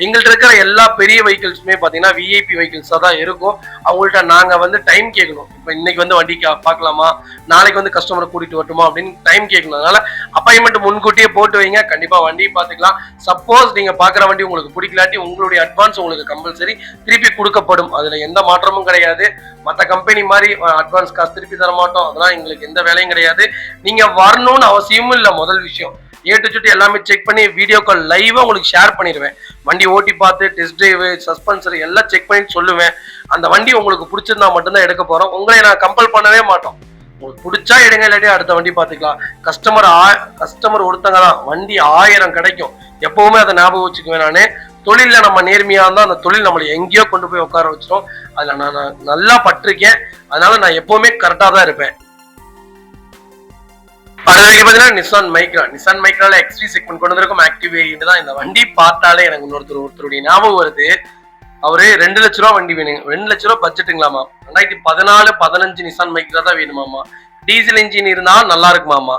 எங்கள்கிட்ட இருக்கிற எல்லா பெரிய வெஹிக்கிள்ஸுமே பாத்தீங்கன்னா VIP வெஹிக்கிள்ஸா தான் இருக்கும். அவங்கள்ட்ட நாங்க வந்து டைம் கேட்கணும். இப்ப இன்னைக்கு வந்து வண்டி பார்க்கலாமா, நாளைக்கு வந்து கஸ்டமரை கூட்டிட்டு வரட்டுமா அப்படின்னு டைம் கேட்கணும். அதனால அப்பாயின்மெண்ட் முன்கூட்டியே போட்டு வைங்க. கண்டிப்பா வண்டி பார்த்துக்கலாம். சப்போஸ் நீங்க பாக்குற வண்டி உங்களுக்கு பிடிக்கலாட்டி உங்களுடைய அட்வான்ஸ் உங்களுக்கு கம்பல்சரி திருப்பி கொடுக்கப்படும். அதுல எந்த மாற்றமும் கிடையாது. மற்ற கம்பெனி மாதிரி அட்வான்ஸ் காசு திருப்பி தர மாட்டோம். அதெல்லாம் எங்களுக்கு எந்த வேலையும் கிடையாது. நீங்க வரணும்னு அவசியமும் இல்லை. முதல் விஷயம் ஏ டு ஜெட் எல்லாமே செக் பண்ணி வீடியோ கால் லைவா உங்களுக்கு ஷேர் பண்ணிடுவேன். வண்டி ஓட்டி பார்த்து டெஸ்ட் டிரைவ் சஸ்பென்சர் எல்லாம் செக் பண்ணி சொல்லுவேன். அந்த வண்டி உங்களுக்கு பிடிச்சிருந்தா மட்டும்தான் எடுக்க போறோம். உங்களை நான் கம்பல் பண்ணவே மாட்டோம். உங்களுக்கு பிடிச்சா எடுங்க, இல்லாட்டி அடுத்த வண்டி பார்த்துக்கலாம். கஸ்டமர் ஒருத்தங்க தான், வண்டி 1000 கிடைக்கும். எப்பவுமே அதை ஞாபகம் வச்சுக்குவேன். நானு தொழில நம்ம நேர்மையா இருந்தா அந்த தொழில் நம்மளை எங்கேயோ கொண்டு போய் உட்கார வச்சிடும். அதுல நான் நல்லா பட்டிருக்கேன். அதனால நான் எப்பவுமே கரெக்டா தான் இருப்பேன். நிசான் மைக்ரால எக்ஸ்ட்ரீ செக்மெண்ட் கொண்டு வந்திருக்கும் ஆக்டிவ் வேரியன்ட் தான். இந்த வண்டி பார்த்தாலே எனக்கு ஒருத்தருடைய ஞாபகம் வருது. அவரு 2 லட்ச ரூபா வண்டி வேணுங்க. 2 லட்ச ரூபா பட்ஜெட்டுங்களாமா. 2014-15 நிசான் மைக்ரா தான் வேணுமாமா. டீசல் இன்ஜின் இருந்தா நல்லா இருக்குமாமா.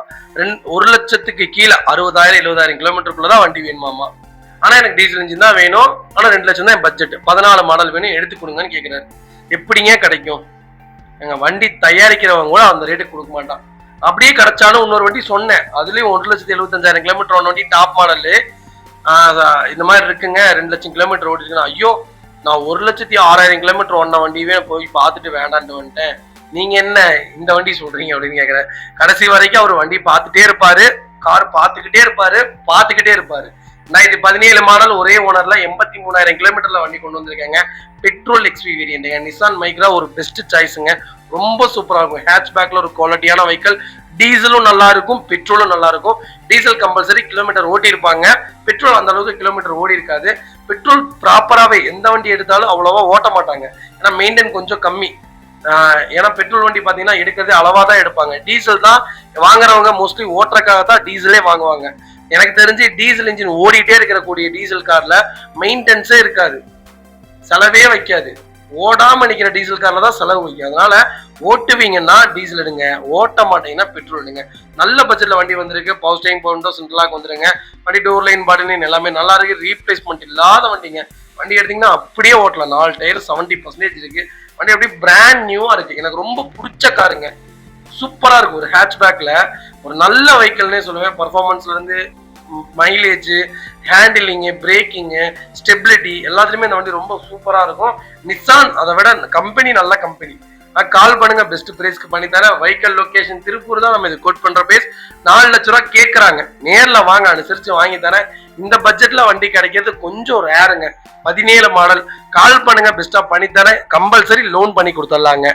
1 லட்சத்துக்கு கீழே 60,000-70,000 கிலோமீட்டருக்குள்ளதான் வண்டி வேணுமாமா. ஆனா எனக்கு டீசல் இன்ஜின் தான் வேணும். ஆனா 2 லட்சம் தான் பட்ஜெட். 14 மாடல் வேணும், எடுத்து கொடுங்கன்னு கேட்கிறாரு. எப்படிங்க கிடைக்கும்? எங்க வண்டி தயாரிக்கிறவங்க கூட அந்த ரேட்டுக்கு கொடுக்க மாட்டான். அப்படியே கிடைச்சாலும் இன்னொரு வண்டி சொன்னேன், அதுலயும் 1,75,000 கிலோமீட்டர் ஒன் வண்டி டாப் மாடல் இந்த மாதிரி இருக்குங்க. 2 லட்சம் கிலோமீட்டர் ஓடிச்சுன்னா, ஐயோ நான் 1,06,000 கிலோமீட்டர் ஒன்ன வண்டியே போய் பார்த்துட்டு வேண்டான்னு வந்துட்டேன். நீங்க என்ன இந்த வண்டி சொல்றீங்க அப்படின்னு கேக்குறேன். கடைசி வரைக்கும் அவர் வண்டி பார்த்துட்டே இருப்பாரு, கார் பார்த்துக்கிட்டே இருப்பாரு. 2017 மாடல் ஒரே ஓனர்ல 83,000 கிலோமீட்டர்ல வண்டி கொண்டு வந்திருக்காங்க. பெட்ரோல் எக்ஸ்வி வேரியன்ட்ங்க. நிசான் மைக்ரா ஒரு பெஸ்ட் சாய்ஸுங்க. ரொம்ப சூப்பரா இருக்கும். ஹேட்ச்பேக்ல ஒரு குவாலிட்டியான வெஹிக்கிள். டீசலும் நல்லா இருக்கும், பெட்ரோலும் நல்லா இருக்கும். டீசல் கம்பல்சரி கிலோமீட்டர் ஓட்டி இருப்பாங்க. பெட்ரோல் அந்த அளவுக்கு கிலோமீட்டர் ஓடி இருக்காது. பெட்ரோல் ப்ராப்பராகவே எந்த வண்டி எடுத்தாலும் அவ்வளவா ஓட்ட மாட்டாங்க. ஏன்னா மெயின்டைன் கொஞ்சம் கம்மி. ஏன்னா பெட்ரோல் வண்டி பாத்தீங்கன்னா எடுக்கிறதே அளவா தான் எடுப்பாங்க. டீசல் தான் வாங்குறவங்க மோஸ்ட்லி ஓட்டுறக்காக தான் டீசலே வாங்குவாங்க. எனக்கு தெரிஞ்சு டீசல் இன்ஜின் ஓடிட்டே இருக்கக்கூடிய டீசல் கார்ல மெயின்டெனன்ஸே இருக்காது, செலவே வைக்காது. ஓடாம நிக்கிற டீசல் கார்ல தான் செலவு வைக்கும். அதனால ஓட்டுவீங்கன்னா டீசல் எடுங்க, ஓட்ட மாட்டீங்கன்னா பெட்ரோல் எடுங்க. நல்ல பட்ஜெட்ல வண்டி வந்திருக்கு. Power steering, power window, central lock வந்துருங்க. வண்டி டோர் லைன், பாடி லைன் எல்லாமே நல்லா இருக்கு. ரீப்ளேஸ்மெண்ட் இல்லாத வண்டிங்க. வண்டி எடுத்தீங்கன்னா அப்படியே ஓட்டலாம். 4 டயர் 70% இருக்கு. வண்டி அப்படியே பிராண்ட் நியூவா இருக்கு. எனக்கு ரொம்ப பிடிச்ச காருங்க. சூப்பரா இருக்கும். ஒரு ஹேட்ச்பேக்ல ஒரு நல்ல வெஹிக்கிள்னே சொல்லுவேன். பர்ஃபார்மன்ஸ்ல இருந்து மைலேஜ், ஹேண்டிலிங்கு, பிரேக்கிங்கு, ஸ்டெபிலிட்டி எல்லாத்துலயுமே இந்த வண்டி ரொம்ப சூப்பரா இருக்கும். நிசான் அதை விட கம்பெனி நல்ல கம்பெனி. கால் பண்ணுங்க, பெஸ்ட் பிரைஸ்க்கு பண்ணி தரேன். வெஹிக்கல் லொகேஷன் திருப்பூர் தான். நம்ம இது கோட் பண்ற பிரைஸ் 4 லட்ச ரூபா கேட்கறாங்க. நேர்ல வாங்க, அனுசரிச்சு வாங்கி தரேன். இந்த பட்ஜெட்ல வண்டி கிடைக்கிறது கொஞ்சம் ரேருங்க. 17 மாடல். கால் பண்ணுங்க, பெஸ்டா பண்ணி தரேன். கம்பல்சரி லோன் பண்ணி கொடுத்துடலாங்க.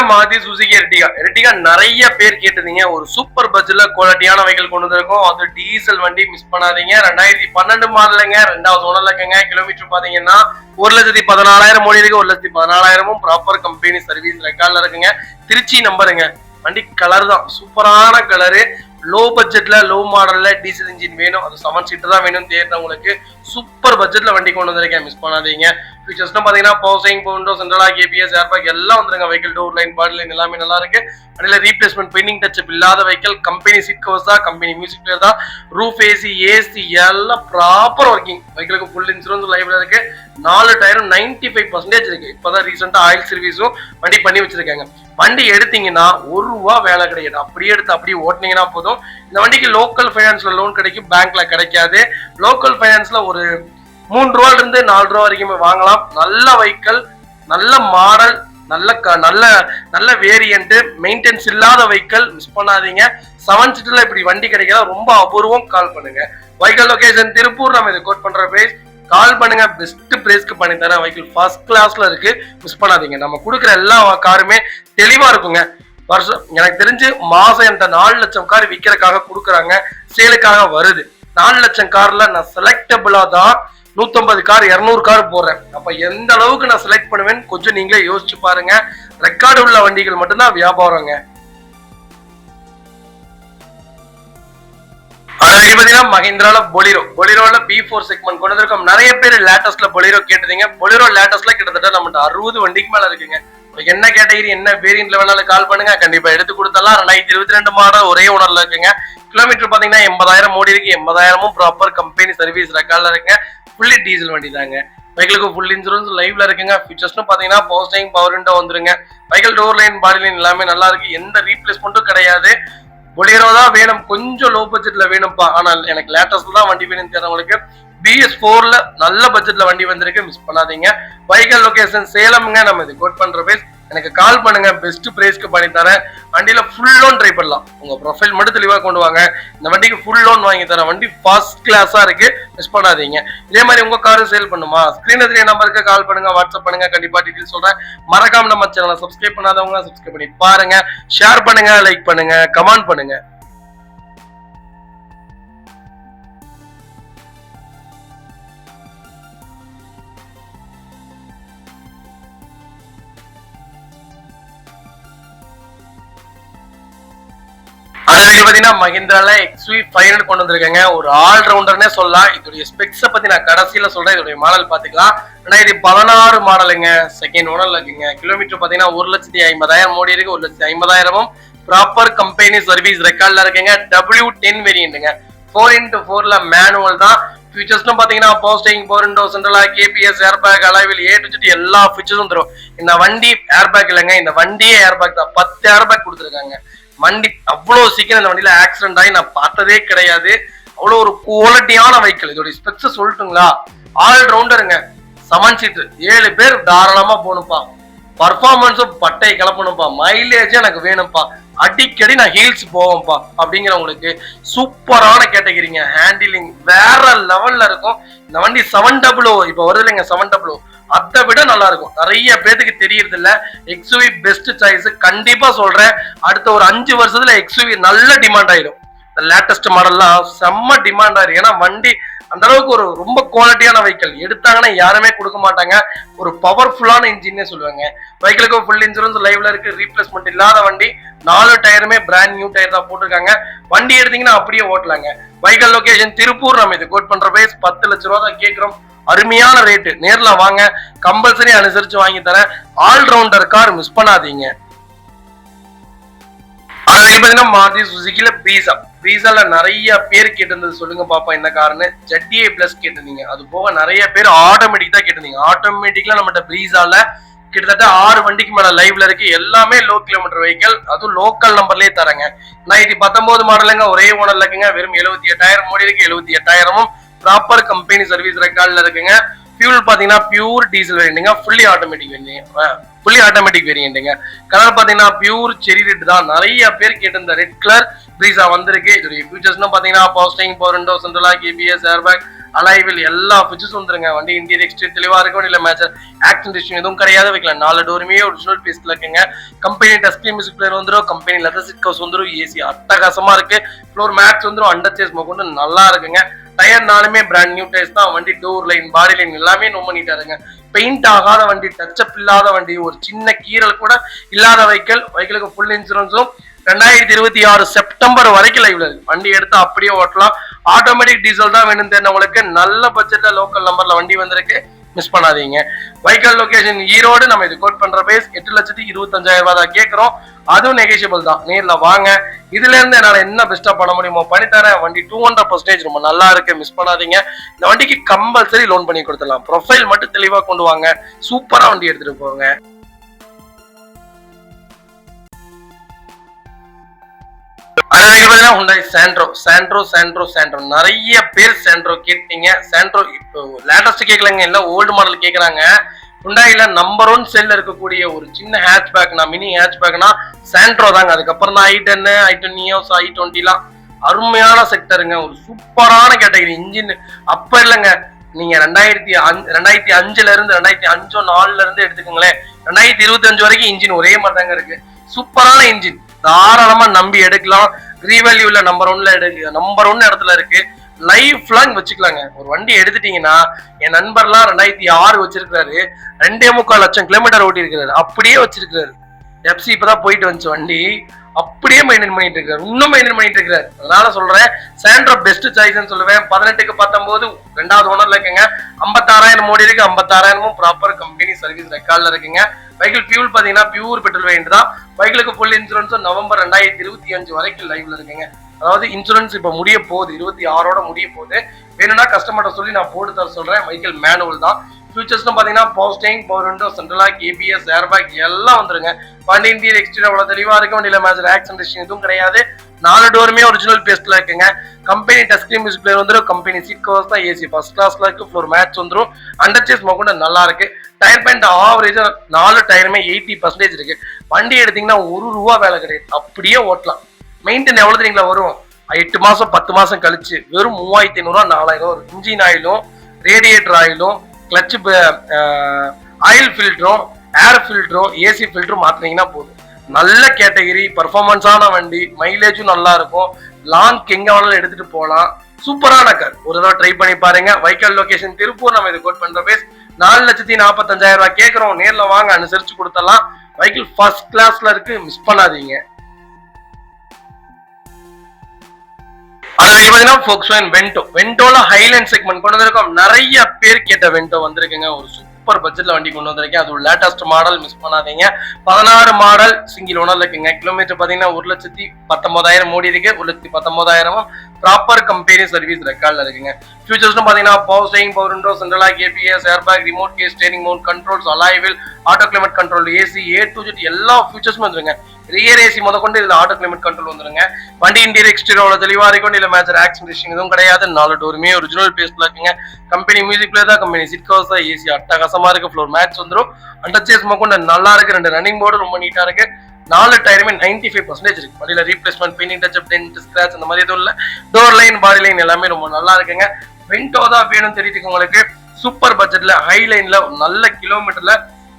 மாருதி சுசுகி எர்டிகா நிறைய பேர் கேட்டிருந்தீங்க. ஒரு சூப்பர் பட்ஜெட்ல குவாலிட்டியான வெஹிக்கிள் கொண்டு வந்திருக்கோம். அது டீசல் வண்டி, மிஸ் பண்ணாதீங்க. 2012 மாடலுங்க, 2வது ஓனர்ல இருக்குங்க. கிலோமீட்டர் பாத்தீங்கன்னா 1,14,000 ஓடி இருக்கு. 1,14,000 ப்ராப்பர் கம்பெனி சர்வீஸ் ரெக்கார்ட்ல இருக்குங்க. திருச்சி நம்பருங்க. வண்டி கலர் தான் சூப்பரான கலரு. லோ பட்ஜெட்ல லோ மாடல்ல டீசல் இன்ஜின் வேணும், அது 7 சீட்டர் தான் வேணும் தேர்ந்தவங்களுக்கு சூப்பர் பட்ஜெட்ல வண்டி கொண்டு வந்திருக்கேன். மிஸ் பண்ணாதீங்க. ஃபீச்சர்ஸ்லாம் பாத்தீங்கன்னா power steering, power window, central lock, ABS, airbag எல்லாம் வந்துருங்க. Vehicle door line, body line எல்லாமே நல்லா இருக்கு. அதுல ரீப்ளேஸ்மெண்ட், பெயிண்டிங் டச்சப் இல்லாத வெஹிக்கிள். கம்பெனி சீட் கவர்ஸ் தான், கம்பெனி மியூசிக் பிளேயர் தான். ரூஃப் ஏசி, ஏசி எல்லாம் ப்ராப்பர் ஒர்க்கிங். வெஹிக்கிளுக்கு ஃபுல் இன்சூரன்ஸ் லைவ்ல இருக்கு. 4 டயரும் 95% இருக்கு. இப்பதான் ரீசெண்டா ஆயில் சர்வீஸும் வண்டி பண்ணி வச்சிருக்காங்க. வண்டி எடுத்தீங்கன்னா ₹1 வேலை கிடையாது. அப்படியே எடுத்து அப்படியே ஓட்டினீங்கன்னா போதும். இந்த வண்டிக்கு லோக்கல் ஃபைனான்ஸ்ல லோன் கிடைக்கும், பேங்க்ல கிடைக்காது. லோக்கல் ஃபைனான்ஸ்ல ஒரு ₹3 இருந்து ₹4 வரைக்குமே வாங்கலாம். நல்ல வெஹிக்கிள், நல்ல மாடல், நல்ல வேரியன்ட், மெயின்டெனன்ஸ் இல்லாத வெஹிக்கிள். மிஸ் பண்ணாதீங்க. 7 சீட்டர்ல இப்படி வண்டி கிடைக்கலாம் ரொம்ப அபூர்வம். கால் பண்ணுங்க. Vehicle location Tiruppur. நம்ம இதை கோட் பண்ற பிரைஸ். கால் பண்ணுங்க, பெஸ்ட் பிரைஸ்க்கு பண்ணி தரேன். வெஹிக்கிள் ஃபர்ஸ்ட் கிளாஸ்ல இருக்கு, மிஸ் பண்ணாதீங்க. நம்ம கொடுக்குற எல்லா காருமே தெளிவா இருக்குங்க. வருஷம் எனக்கு தெரிஞ்சு மாசம் என்கிட்ட 4 லட்சம் கார் விற்கிறதுக்காக கொடுக்குறாங்க, சேலுக்காக வருது. 4 லட்சம் கார்ல நான் செலக்டபிளா தான் 150 கார் 200 கார் போடுறேன். அப்ப எந்த அளவுக்கு நான் செலக்ட் பண்ணுவேன் கொஞ்சம் நீங்களே யோசிச்சு பாருங்க. ரெக்கார்டு உள்ள வண்டிகள் மட்டும்தான் வியாபாரங்க. மஹிந்திரால பொலிரோல B4 செக்மெண்ட் கொண்டு வந்திருக்கோம். நிறைய பேர் லேட்டஸ்ட்ல பொலிரோ கேட்டீங்க. பொலிரோ லேட்டஸ்ட்ல கிட்டத்தட்ட நம்மகிட்ட 60 வண்டிக்கு மேல இருக்குங்க. என்ன கேட்டகரி, என்ன வேரியன்ட்ல வேணாலும் கால் பண்ணுங்க, கண்டிப்பா எடுத்து கொடுத்தலாம். 2022 மாடல் ஒரே ஓனர்ல இருக்குங்க. கிலோமீட்டர் பாத்தீங்கன்னா 80,000 ஓடி இருக்கு. 80,000 ப்ராப்பர் கம்பெனி சர்வீஸ் ரெக்கார்ட்ல இருக்குங்க. ஃபுல்லி டீசல் வண்டி தாங்க. வெஹிக்கிளுக்கு ஃபுல் இன்சூரன்ஸ் லைவ்ல இருக்குங்க. ஃபீச்சர்ஸ்னு பாத்தீங்கன்னா பவர் ஸ்டீரிங், பவர் விண்டோ வந்துருங்க. Vehicle door line, body line எல்லாமே நல்லா இருக்கு. எந்த ரீப்ளேஸ்மெண்ட்டும் கிடையாது. பொலிரோ தான் வேணும், கொஞ்சம் லோ பட்ஜெட்ல வேணும்ப்பா. ஆனால் எனக்கு லேட்டஸ்ட்ல தான் வண்டி வேணும்னு தெரிஞ்சவங்களுக்கு BS4ல நல்ல பட்ஜெட்ல வண்டி வந்திருக்கு, மிஸ் பண்ணாதீங்க. வெஹிக்கிள் லொகேஷன் சேலம்ங்க. நம்ம இது கோட் பண்ற பேஸ் எனக்கு கால் பண்ணுங்க, பெஸ்ட் பிரைஸ்க்கு பண்ணி தரேன். வண்டியில ஃபுல் லோன் ட்ரை பண்ணலாம். உங்க ப்ரொஃபைல் மட்டும் தெளிவா கொண்டு வாங்க, இந்த வண்டிக்கு ஃபுல் லோன் வாங்கி தரேன். வண்டி ஃபர்ஸ்ட் கிளாஸா இருக்கு, மிஸ் பண்ணாதீங்க. இதே மாதிரி உங்க காரும் சேல் பண்ணுமா, ஸ்கிரீன்ல தெரிய நம்பருக்கு கால் பண்ணுங்க, வாட்ஸ்அப் பண்ணுங்க, கண்டிப்பா டீடைல் சொல்றேன். மறக்காம நம்ம சேனலை சப்ஸ்கிரைப் பண்ணாதவங்க சப்ஸ்கிரைப் பண்ணி பாருங்க, ஷேர் பண்ணுங்க, லைக் பண்ணுங்க, கமெண்ட் பண்ணுங்க. பாத்தீங்கன்னா மஹிந்திரால XUV 500 கொண்டு வந்திருக்காங்க. ஒரு ஆல் ரவுண்டர்னே சொல்லலாம். இதோடைய ஸ்பெக்ஸ பத்தி நான் கடைசியில சொல்றேன். இதோடைய மாடல் பாத்துக்கலாம். இது 16 மாடலுங்க, செகண்ட் ஓனர்ல இருக்குங்க. கிலோமீட்டர் பாத்தீங்கன்னா 1,50,000 ஓடி இருக்கு. 1,50,000 ப்ராப்பர் கம்பெனி சர்வீஸ் ரெக்கார்ட்ல இருக்குங்க. W10 வேரியன்ட்ங்க, 4x4ல மேனுவல் தான். ஃபீச்சர்ஸ்னு பாத்தீங்கன்னா power steering, power window, central lock, KBS, air bag, alloy wheel, A to Z எல்லா ஃபீச்சர்ஸும் தரும். இந்த வண்டி ஏர் பேக் இல்லைங்க, இந்த வண்டியே ஏர் பேக் தான். 10 ஏர் பேக் கொடுத்துருக்காங்க. வண்டி அவ்வளவு சீக்கிரம் இந்த வண்டியில ஆக்சிடென்ட் ஆகி நான் பார்த்ததே கிடையாது. அவ்வளவு ஒரு குவாலிட்டியான வெஹிக்கிள். இதோட ஸ்பெக்ஸ் சொல்லட்டுங்களா, ஆல் ரவுண்டருங்க. 7 சீட்டு, 7 பேர் தாராளமா போகணும்ப்பா. பர்ஃபார்மன்ஸும் பட்டை கிளப்பணும்ப்பா. மைலேஜ் எனக்கு வேணும்ப்பா. அடிக்கடி நான் ஹீல்ஸ் போவேன்ப்பா அப்படிங்கிறவங்களுக்கு சூப்பரான கேட்டகிரிங்க. ஹேண்டிலிங் வேற லெவல்ல இருக்கும். இந்த வண்டி 700 இப்ப வருது இல்லைங்க, 700 அதை விட நல்லா இருக்கும். நிறைய பேருக்கு தெரியறது இல்ல. XUV பெஸ்ட் சாய்ஸ், கண்டிப்பா சொல்றேன். அடுத்த ஒரு 5 வருஷத்துல XUV நல்ல டிமாண்ட் ஆயிடும். லேட்டஸ்ட் மாடல்லாம் செம்ம டிமாண்ட் ஆயிரும். ஏன்னா வண்டி அந்த அளவுக்கு ஒரு ரொம்ப குவாலிட்டியான வெஹிக்கிள். எடுத்தாங்கன்னா யாருமே கொடுக்க மாட்டாங்க. ஒரு பவர்ஃபுல்லான இன்ஜின்னே சொல்லுவாங்க. வெஹிக்கிளுக்கு ஃபுல் இன்சூரன்ஸ் லைவ்ல இருக்கு. ரீப்ளேஸ்மெண்ட் இல்லாத வண்டி. 4 டயருமே பிராண்ட் நியூ டயர் தான் போட்டிருக்காங்க. வண்டி எடுத்தீங்கன்னா அப்படியே ஓட்டலாங்க. Vehicle location Tiruppur. நம்ம இது கோட் பண்ற பிரைஸ் 10 லட்ச ரூபா தான் கேட்கிறோம். அருமையான ரேட்டு. நேர்ல வாங்க, கம்பல்சரி அனுசரிச்சு வாங்கி தரேன். ஆல் ரவுண்டர் கார், மிஸ் பண்ணாதீங்க. மாருதி சுசுகில பிரீசால நிறைய பேர் கேட்டிருந்தது. சொல்லுங்க பாப்பா என்ன காரணம். ZDI பிளஸ் கேட்டிருந்தீங்க. அது போக நிறைய பேர் ஆட்டோமேட்டிக் தான் கேட்டிருந்தீங்க. ஆட்டோமேட்டிக்ல நம்மகிட்ட பிரீசால கிட்டத்தட்ட 6 வண்டிக்கு மேல லைவ்ல இருக்கு. எல்லாமே லோ கிலோமீட்டர் வெஹிக்கிள், அதுவும் லோக்கல் நம்பர்லயே தரங்க. 19 மாடலுங்க, ஒரே ஓனர்ல இருக்குங்க. வெறும் 78,000 ஓடி இருக்கு. 78,000 ப்ராப்பர் கம்பெனி சர்வீஸ் ரெக்கார்ட்ல இருக்குங்க. ஃபியூல் பாத்தீங்கன்னா பியூர் டீசல் வேரியன்ட்ங்க, ஃபுல்லி ஆட்டோமேட்டிக் வேரியன்ட்ங்க. கலர் பாத்தீங்கன்னா பியூர் செரி ரெட் தான். நிறைய பேர் கேட்டிருந்த ரெட் கலர் பிரீசா வந்திருக்கு. இதோட ஃபீச்சர்ஸ்னு பாத்தீங்கன்னா power steering, power window, central lock, KBS, air bag, alloy wheel எல்லா ஃபீச்சர்ஸ் வந்துருங்க. வண்டி இன்டீரியர் எக்ஸ்டீரியர் தெளிவா இருக்கும். இல்ல மேட்சர் ஆக்சிடென்ட் ஹிஸ்டரி எதுவும் கிடையாது. வைக்கலாம் 4 டோருமே ஒரிஜினல் பீஸ்ல இருக்குங்க. கம்பெனி டச் மியூசிக் பிளேயர் வந்துடும். கம்பெனி லெதர் சீட் கவர்ஸ் வந்துடும். ஏசி அட்டகாசமா இருக்கு. ஃப்ளோர் மேட்ஸ் வந்துடும். அண்டர் சேஸ் கொண்டு நல்லா இருக்குங்க. டயர் 4மே பிராண்ட் நியூ டயர்ஸ் தான். வண்டி டோர் லைன், பாடி லைன் எல்லாமே நோ பண்ணிட்டாருங்க. பெயிண்ட் ஆகாத வண்டி, டச்சப் இல்லாத வண்டி, ஒரு சின்ன கீரல் கூட இல்லாத வெஹிக்கிளுக்கு ஃபுல் இன்சூரன்ஸும் 2026 செப்டம்பர் வரைக்கும் லைவ்ல இருக்கு. வண்டி எடுத்து அப்படியே ஓட்டலாம். ஆட்டோமேட்டிக் டீசல் தான் வேணும் தெரிஞ்சவங்களுக்கு நல்ல பட்ஜெட்ல லோக்கல் நம்பர்ல வண்டி வந்திருக்கு, மிஸ் பண்ணாதீங்க. Vehicle location Erode. நம்ம இது கோட் பண்ற பிரைஸ் 8,25,000 தான் கேட்கிறோம். அதுவும் நெகோஷியபிள் தான். நேர்ல வாங்க. இதுல இருந்து என்னால என்ன பெஸ்டா பண்ண முடியுமோ பண்ணித்தரேன். வண்டி 200% ரொம்ப நல்லா இருக்கு, மிஸ் பண்ணாதீங்க. இந்த வண்டிக்கு கம்பல்சரி லோன் பண்ணி கொடுத்துடலாம். ப்ரொஃபைல் மட்டும் தெளிவா கொண்டு வாங்க, சூப்பரா வண்டி எடுத்துட்டு போங்க. நிறைய பேர் சாண்ட்ரோ கேட்டீங்க. சாண்ட்ரோ இப்போ லேட்டஸ்ட் கேட்கலங்க, இல்ல ஓல்டு மாடல் கேக்குறாங்க. ஹுண்டாயில நம்பர் 1 செல்ல இருக்கக்கூடிய ஒரு சின்ன ஹேட்ச்பேக்னா, மினி ஹேட்ச்பேக்னா சாண்ட்ரோ தாங்க. அதுக்கப்புறம் தான் i10, i10 நியோஸ், i20 அருமையான செக்டருங்க. ஒரு சூப்பரான கேட்டகரி. இன்ஜின் அப்ப இல்லைங்க, நீங்க 2005 இருந்து 2005-4 இருந்து எடுத்துக்கோங்களேன். 2025 வரைக்கும் இன்ஜின் ஒரே மாதிரி தாங்க இருக்கு. சூப்பரான இன்ஜின், தாராளமா நம்பி எடுக்கலாம். ரீவேல்யூல நம்பர் 1 இடத்துல இருக்கு. லைஃப் லாங் வச்சுக்கலாங்க. ஒரு வண்டி எடுத்துட்டீங்கன்னா, என் நண்பர்லாம் 2006 வச்சிருக்காரு. 2.25 லட்சம் கிலோமீட்டர் ஓட்டி இருக்கிறாரு. அப்படியே வச்சிருக்காரு. எப்சி இப்பதான் போயிட்டு வந்துச்சு வண்டி. அப்படியே மெயின்டைன் பண்ணிட்டு இருக்காரு. இன்னும் மெயின்டைன் பண்ணிட்டு இருக்காரு. அதனால சொல்றேன் சாண்ட்ரோ பெஸ்ட் சாய்ஸ்ன்னு சொல்லுவேன். 18க்கு 19 2வது ஓனர்ல இருக்குங்க. 56,000 ஓடி இருக்கு. 56,000 ப்ராப்பர் கம்பெனி சர்வீஸ் ரெக்கார்ட்ல இருக்குங்க. வெஹிக்கிள் ஃபியூல் பாத்தீங்கன்னா பியூர் பெட்ரோல் வேரியன்ட் தான். வெஹிக்கிளுக்கு ஃபுல் இன்சூரன்ஸ் நவம்பர் 2025 வரைக்கும் லைவ்ல இருக்குங்க. அதாவது இன்சூரன்ஸ் இப்ப முடிய போகுது, 26ஓட முடிய போகுது. வேணும்னா கஸ்டமர்ட்ட சொல்லி நான் போட்டு தர சொல்றேன். வெஹிக்கிள் மேனுவல் தான். ஃபியூச்சர்ஸ்னு பாத்தீங்கன்னா power steering, power window, central lock, KBS, air bag எல்லாம் வந்துருங்க. வண்டி இன்டீரியர் எக்ஸ்டீரியர் அவ்வளவு தெளிவா இருக்கு. வண்டியில மேஜர் ஆக்சிடென்ட் ஹிஸ்டரி எதுவும் கிடையாது. 4 டோருமே ஒரிஜினல் பேஸ்ட்ல இருக்குங்க. Company touch screen music player வந்துடும். கம்பெனி சீட் கவர்ஸ் தான். ஏசி ஃபர்ஸ்ட் கிளாஸ்ல இருக்கு. ஃப்ளோர் மேட்ச் வந்துடும். அண்டர் சேஸ் மொக்கொண்டு நல்லா இருக்கு. டயர் பாயிண்ட் ஆவரேஜா 4 டயருமே 80% இருக்கு. வண்டி எடுத்தீங்கன்னா ₹1 வேலை கிடையாது, அப்படியே ஓட்டலாம். மெயின்டைன் எவ்வளவு தெரியுங்களா வரும்? 8 மாசம் 10 மாசம் கழிச்சு வெறும் ₹3500 4000 வரும். இன்ஜின் ஆயிலும், ரேடியேட்டர் ஆயிலும், கிளச் ஆயில் ஃபில்டரும், ஏர் ஃபில்டரும், ஏசி ஃபில்டரும் மாத்தினீங்கன்னா போதும். நல்ல கேட்டகரி, பர்ஃபார்மன்ஸான வண்டி, மைலேஜும் நல்லா இருக்கும். லாங் எங்க வேணாலும் எடுத்துட்டு போகலாம். சூப்பரான கார், ஒரு தடவை ட்ரை பண்ணி பாருங்க. வைக்கல் லொகேஷன் திருப்பூர். நம்ம இது கோட் பண்ற பேஸ் 4,45,000 கேட்கிறோம். நேர்ல வாங்க, அனுசரிச்சு கொடுத்தலாம். வைக்கல் ஃபர்ஸ்ட் கிளாஸ்ல இருக்கு, மிஸ் பண்ணாதீங்க. அதுக்கு பாத்தீங்கன்னா Volkswagen Vento. வென்டோல ஹைலைன் செக்மெண்ட் கொண்டு வந்திருக்கோம். நிறைய பேர் கேட்ட வென்டோ வந்திருக்குங்க. ஒரு சூப்பர் பட்ஜெட்ல வண்டி கொண்டு வந்திருக்கேன். அது லேட்டஸ்ட் மாடல், மிஸ் பண்ணாதீங்க. 16 மாடல், சிங்கிள் ஓனர்ல இருக்குங்க. கிலோமீட்டர் பாத்தீங்கன்னா 1,19,000 ஓடி இருக்கு. 1,19,000 ப்ராப்பர் கம்பெனி சர்வீஸ் ரெக்கார்ட்ல இருக்குங்க. ஃபியூச்சர்ஸ் பாத்தீங்கன்னா power steering, power window, central lock, ABS, airbag, remote key, steering mount controls, alloy wheel, auto climate control, AC, A to Z எல்லா ஃபியூச்சர்ஸும் வந்துருங்க. Rear AC முதற்கொண்டு இதுல ஆட்டோ கிளைமேட் கண்ட்ரோல் வந்துருங்க. வண்டி interior exterior தெளிவா இருக்கும். இல்ல மேஜர் ஆக்சிடென்ட் எதுவும் கிடையாது. 4 டோருமே ஒரிஜினல் பேஸ்ட்ல இருக்குங்க. கம்பெனி மியூசிக் பிளேயர் தான், கம்பெனி சீட் கவர்ஸ் தான், ஏசி அட்டகாசமா இருக்கு. ஃப்ளோர் மேட்ச் வந்துடும். அண்டர் சேஸ் முதற்கொண்டு நல்லா இருக்கு. 2 ரன்னிங் போர்டு ரொம்ப நீட்டா இருக்கு. 4 டயருமே 95% இருக்கு. வண்டியில replacement, painting, touch up, dent, scratch அந்த மாதிரி எதுவும் இல்ல. டோர் லைன், பாடி லைன் எல்லாமே ரொம்ப நல்லா இருக்குங்க. வென்டோ தான் வேணும் தெரியுது உங்களுக்கு. சூப்பர் பட்ஜெட்ல, ஹை லைன்ல, நல்ல கிலோமீட்டர்ல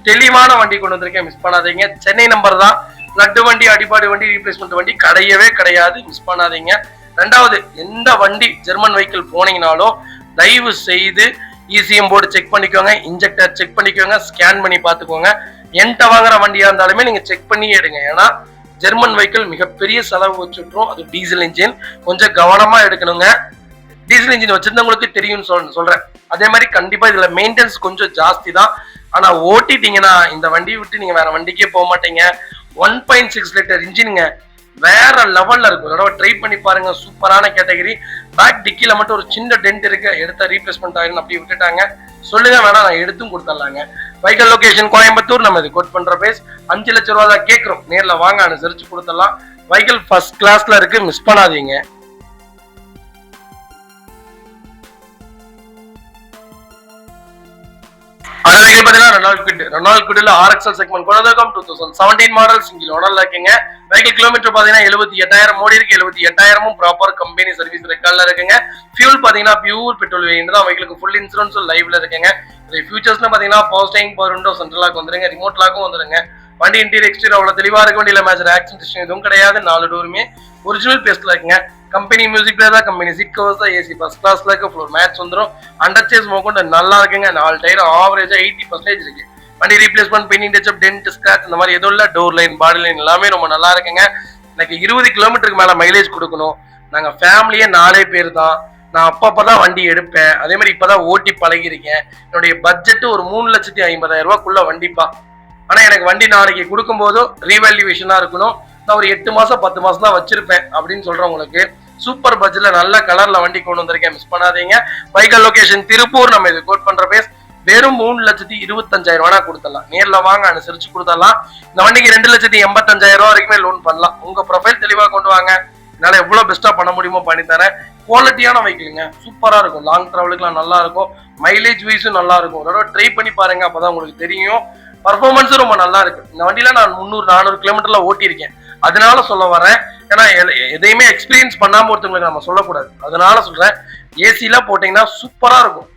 தெளிவான வண்டி கொண்டு வந்திருக்கேன், மிஸ் பண்ணாதீங்க. சென்னை நம்பர் தான். லட்டு வண்டி, அடிபாடு வண்டி, ரீப்ளேஸ்மெண்ட் வண்டி கிடையவே கிடையாது, மிஸ் பண்ணாதீங்க. ரெண்டாவது, எந்த வண்டி ஜெர்மன் வெஹிக்கிள் போனீங்கனாலும் தயவு செய்து இசிஎம் போர்டு செக் பண்ணிக்கோங்க, இன்ஜெக்டர் செக் பண்ணிக்கோங்க, ஸ்கேன் பண்ணி பார்த்துக்கோங்க. என்கிட்ட வாங்குற வண்டியா இருந்தாலுமே நீங்க செக் பண்ணி எடுங்க. ஏன்னா ஜெர்மன் வெஹிக்கிள் மிகப்பெரிய செலவு வச்சுட்ரும். அது டீசல் இன்ஜின், கொஞ்சம் கவனமா எடுக்கணுங்க. டீசல் இன்ஜின் வச்சிருந்தவங்களுக்கு தெரியும்னு சொல்றேன். அதே மாதிரி கண்டிப்பா இதுல மெயின்டெனன்ஸ் கொஞ்சம் ஜாஸ்தி தான். ஆனா ஓட்டிட்டீங்கன்னா இந்த வண்டியை விட்டு நீங்க வேற வண்டிக்கே போக மாட்டீங்க. 1.6 லிட்டர் இன்ஜினுங்க, வேற லெவல்ல இருக்கும். அதோட ட்ரை பண்ணி பாருங்க. சூப்பரான கேட்டகரி. பேக் டிக்கில மட்டும் ஒரு சின்ன டென்ட் இருக்கு, எடுத்த ரீப்ளேஸ்மெண்ட் ஆயிரும் அப்படி விட்டுட்டாங்க. சொல்லுங்க, வேணா நான் எடுத்தும் கொடுத்துடலாங்க. வைக்கல் லொகேஷன் கோயம்புத்தூர். நம்ம இது கோட் பண்ற பேஸ் 5 லட்சம் ரூபா தான் கேட்கிறோம். நேர்ல வாங்க, அனுசரிச்சு கொடுத்துடலாம். வைக்கல் ஃபர்ஸ்ட் கிளாஸ்ல இருக்கு, மிஸ் பண்ணாதீங்க. ரெனால்ட் குவிட்ல RXL செக்மெண்ட் கொண்டு வந்திருக்கோம். 2017 மாடல், சிங்கிள் ஓனர்ல இருக்குங்க. வெஹிக்கிள் கிலோமீட்டர் பாத்தீங்கன்னா 78,000 ஓடி இருக்கு. 78,000 ப்ராப்பர் கம்பெனி சர்வீஸ் ரெக்கார்ட்ல இருக்குங்க. ஃபியூல் பாத்தீங்கன்னா பியூர் பெட்ரோல் வேரியன்ட் தான். வெஹிக்கிளுக்கு ஃபுல் இன்சூரன்ஸ் லைவ்ல இருக்குங்க. ஃபியூச்சர்ஸ்ல பாத்தீங்கன்னா power steering, power window, central lock வந்துருங்க. ரிமோட் லாக்கும் வந்துருங்க. வண்டி இன்டீரியர் எக்ஸ்டீரியர் அவ்வளவு தெளிவா இருக்க. வண்டியில மேஜர் ஆக்சிடென்ட் எதுவும் கிடையாது. 4 டோருமே ஒரிஜினல் பேஸ்ட்ல இருக்குங்க. கம்பெனி மியூசிக் பிளேயர் தான், கம்பெனி சீட் கவர்ஸ் தான், ஏசி ஃபர்ஸ்ட் கிளாஸ்ல இருக்கு. ஃப்ளோர் மேட்ச் வந்துடும். அண்டர் சேஸ் முதற்கொண்டு நல்லா இருக்குங்க. 4 டயர் ஆவரேஜா 80% இருக்கு. வண்டி replacement, painting, touch up, dent, scratch இந்த மாதிரி எதுவும் இல்ல. டோர் லைன், பாடி லைன் எல்லாமே ரொம்ப நல்லா இருக்குங்க. எனக்கு 20 கிலோமீட்டருக்கு மேல மைலேஜ் கொடுக்கணும். நாங்க ஃபேமிலியே 4 பேர் தான். நான் அப்பப்பதான் வண்டி எடுப்பேன். அதே மாதிரி இப்பதான் ஓட்டி பழகிருக்கேன். என்னுடைய பட்ஜெட் ஒரு 3,50,000 ரூபாய்க்குள்ள வண்டிப்பா. ஆனா எனக்கு வண்டி நாளைக்கு கொடுக்கும் போதும் ரீவேல்யூவேஷனா இருக்கணும். நான் ஒரு 8 மாசம் 10 மாசம் தான் வச்சிருப்பேன் அப்படின்னு சொல்றவங்களுக்கு சூப்பர் பட்ஜெட்ல நல்ல கலர்ல வண்டி கொண்டு வந்திருக்கேன், மிஸ் பண்ணாதீங்க. வைக்கல் லொகேஷன் திருப்பூர். நம்ம இது கோட் பண்ற பேஸ் வெறும் 3,25,000 கொடுத்துடலாம். நேர்ல வாங்க, அனுசரிச்சு கொடுத்துடலாம். இந்த வண்டிக்கு 2,85,000 வரைக்குமே லோன் பண்ணலாம். உங்க ப்ரொஃபைல் தெளிவா கொண்டு வாங்க, என்னால எவ்வளவு பெஸ்டா பண்ண முடியுமோ பண்ணி தரேன். குவாலிட்டியான வெஹிக்கிள்ங்க, சூப்பரா இருக்கும். லாங் டிராவலுக்குலாம் நல்லா இருக்கும். மைலேஜ் வைஸும் நல்லா இருக்கும். ஒரு தடவை ட்ரை பண்ணி பாருங்க, அப்பதான் உங்களுக்கு தெரியும். பர்ஃபார்மன்ஸும் ரொம்ப நல்லா இருக்கு. இந்த வண்டியில நான் 300-400 கிலோமீட்டர்ல ஓட்டியிருக்கேன். அதனால சொல்ல வரேன். ஏன்னா எதையுமே எக்ஸ்பீரியன்ஸ் பண்ணாம ஒருத்தவங்களுக்கு நம்ம சொல்லக்கூடாது. அதனால சொல்றேன், ஏசில போட்டீங்கன்னா சூப்பரா இருக்கும்.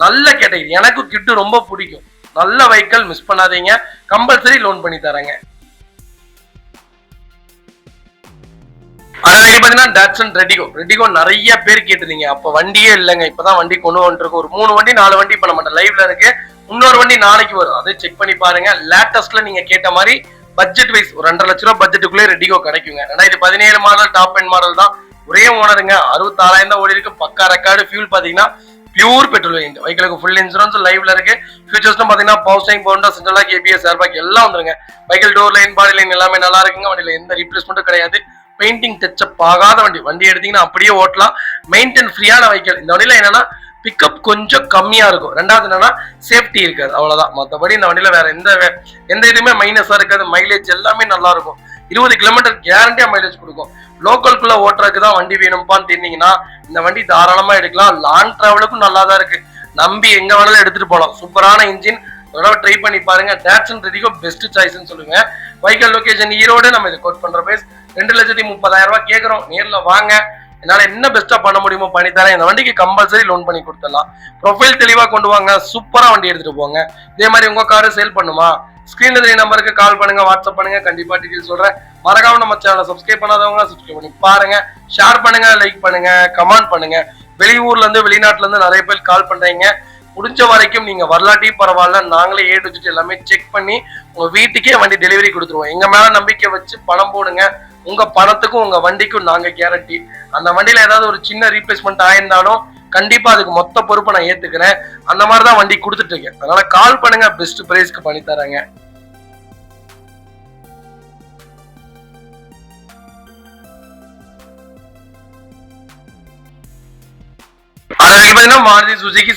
நல்ல கேட்டகரி, எனக்கு கிட்டு ரொம்ப பிடிக்கும். நல்ல வெஹிக்கிள், மிஸ் பண்ணாதீங்க. கம்பல்சரி லோன் பண்ணி தரேங்க. அதுக்கு பாத்தீங்கன்னா டாட்சன் ரெட்டிகோ நிறைய பேர் கேட்டுருந்தீங்க. அப்ப வண்டியே இல்லைங்க, இப்பதான் வண்டி கொண்டு வந்துருக்கோம். ஒரு 3 வண்டி 4 வண்டி இப்ப நம்ம லைவ்ல இருக்கு. இன்னொரு வண்டி நாளைக்கு வரும், அதை செக் பண்ணி பாருங்க. லேட்டஸ்ட்ல நீங்க கேட்ட மாதிரி பட்ஜெட் வைஸ் ஒரு 2.5 லட்ச ரூபாய் பட்ஜெட்டுக்குள்ளே ரெட்டிகோ கிடைக்குங்க. 2017 மாடல், டாப் எண்ட் மாடல் தான். ஒரே ஓனருங்க. 66,000 தான் ஓடி இருக்கு. பக்கா ரெக்கார்டு. ஃபியூல் பாத்தீங்கன்னா பியூர் பெட்ரோல் வேரியன்ட். வெஹிக்கிளுக்கு ஃபுல் இன்சூரன்ஸ் லைவ்ல இருக்கு. ஃபியூச்சர்ஸ் பாத்தீங்கன்னா power steering, power window, central lock, ABS, airbag எல்லாம் வந்துருங்க. Vehicle door line, body line எல்லாமே நல்லா இருக்குங்க. வண்டியில எந்த ரீப்ளேஸ்மெண்ட்டும் கிடையாது. பெயிண்டிங் டச்சப் ஆகாத வண்டி எடுத்தீங்கன்னா அப்படியே ஓட்டலாம். மெயின்டைன் ஃப்ரீயான வெஹிக்கிள். இந்த வண்டியில என்னன்னா பிக்கப் கொஞ்சம் கம்மியா இருக்கும். ரெண்டாவது என்னன்னா சேஃப்டி இருக்காது, அவ்வளவுதான். மற்றபடி இந்த வண்டியில வேற எந்த இதுவுமே மைனஸா இருக்காது. மைலேஜ் எல்லாமே நல்லா இருக்கும். 20 கிலோமீட்டர் கேரண்டியா மைலேஜ் கொடுக்கும். லோக்கலுக்குள்ள ஓட்டுறதுக்கு தான் வண்டி வேணும்பான்னு தெரிஞ்சீங்கன்னா இந்த வண்டி தாராளமா எடுக்கலாம். லாங் டிராவலுக்கும் நல்லா தான் இருக்கு. நம்பி எங்க வேணாலும் எடுத்துட்டு போகலாம். சூப்பரான இன்ஜின், ஒரு தடவை ட்ரை பண்ணி பாருங்க. டாட்சன் ரெடிகோ பெஸ்ட் சாய்ஸ்ன்னு சொல்லுங்க. Vehicle location Erode. நம்ம இது கோட் பண்ற பிரைஸ் 2,30,000 ரூபாய் கேட்கறோம். நேர்ல வாங்க, என்னால என்ன பெஸ்டா பண்ண முடியுமோ பண்ணி தரேன். இந்த வண்டிக்கு கம்பல்சரி லோன் பண்ணி கொடுத்துடலாம். ப்ரொஃபைல் தெளிவா கொண்டு வாங்க, சூப்பரா வண்டி எடுத்துட்டு போங்க. இதே மாதிரி உங்க காரு சேல் பண்ணுமா, ஸ்கிரீன்ல தெரிய நம்பருக்கு கால் பண்ணுங்க, வாட்ஸ்அப் பண்ணுங்க, கண்டிப்பா டீடைல் சொல்றேன். மறக்காம நம்ம சேனலை சப்ஸ்கிரைப் பண்ணாதவங்க சப்ஸ்கிரைப் பண்ணி பாருங்க, ஷேர் பண்ணுங்க, லைக் பண்ணுங்க, கமெண்ட் பண்ணுங்க. வெளியூர்ல இருந்து வெளிநாட்டுல இருந்து நிறைய பேர் கால் பண்றீங்க. முடிஞ்ச வரைக்கும் நீங்க வரலாட்டியும் பரவாயில்ல, நாங்களே ஏடு எல்லாமே செக் பண்ணி உங்க வீட்டுக்கே வண்டி டெலிவரி கொடுத்துருவோம். எங்க மேல நம்பிக்கை வச்சு பணம் போடுங்க. உங்க பணத்துக்கும் உங்க வண்டிக்கும் நாங்க கேரண்டி. அந்த வண்டியில ஏதாவது ஒரு சின்ன ரீப்ளேஸ்மெண்ட் ஆயிருந்தாலும் கண்டிப்பா அதுக்கு மொத்த பொறுப்பை நான் ஏத்துக்கிறேன். அந்த மாதிரிதான் வண்டி கொடுத்துட்டு இருக்கேன். அதனால கால் பண்ணுங்க, பெஸ்ட் பிரைஸ்க்கு பண்ணி தராங்க. மாருதி சுசுகி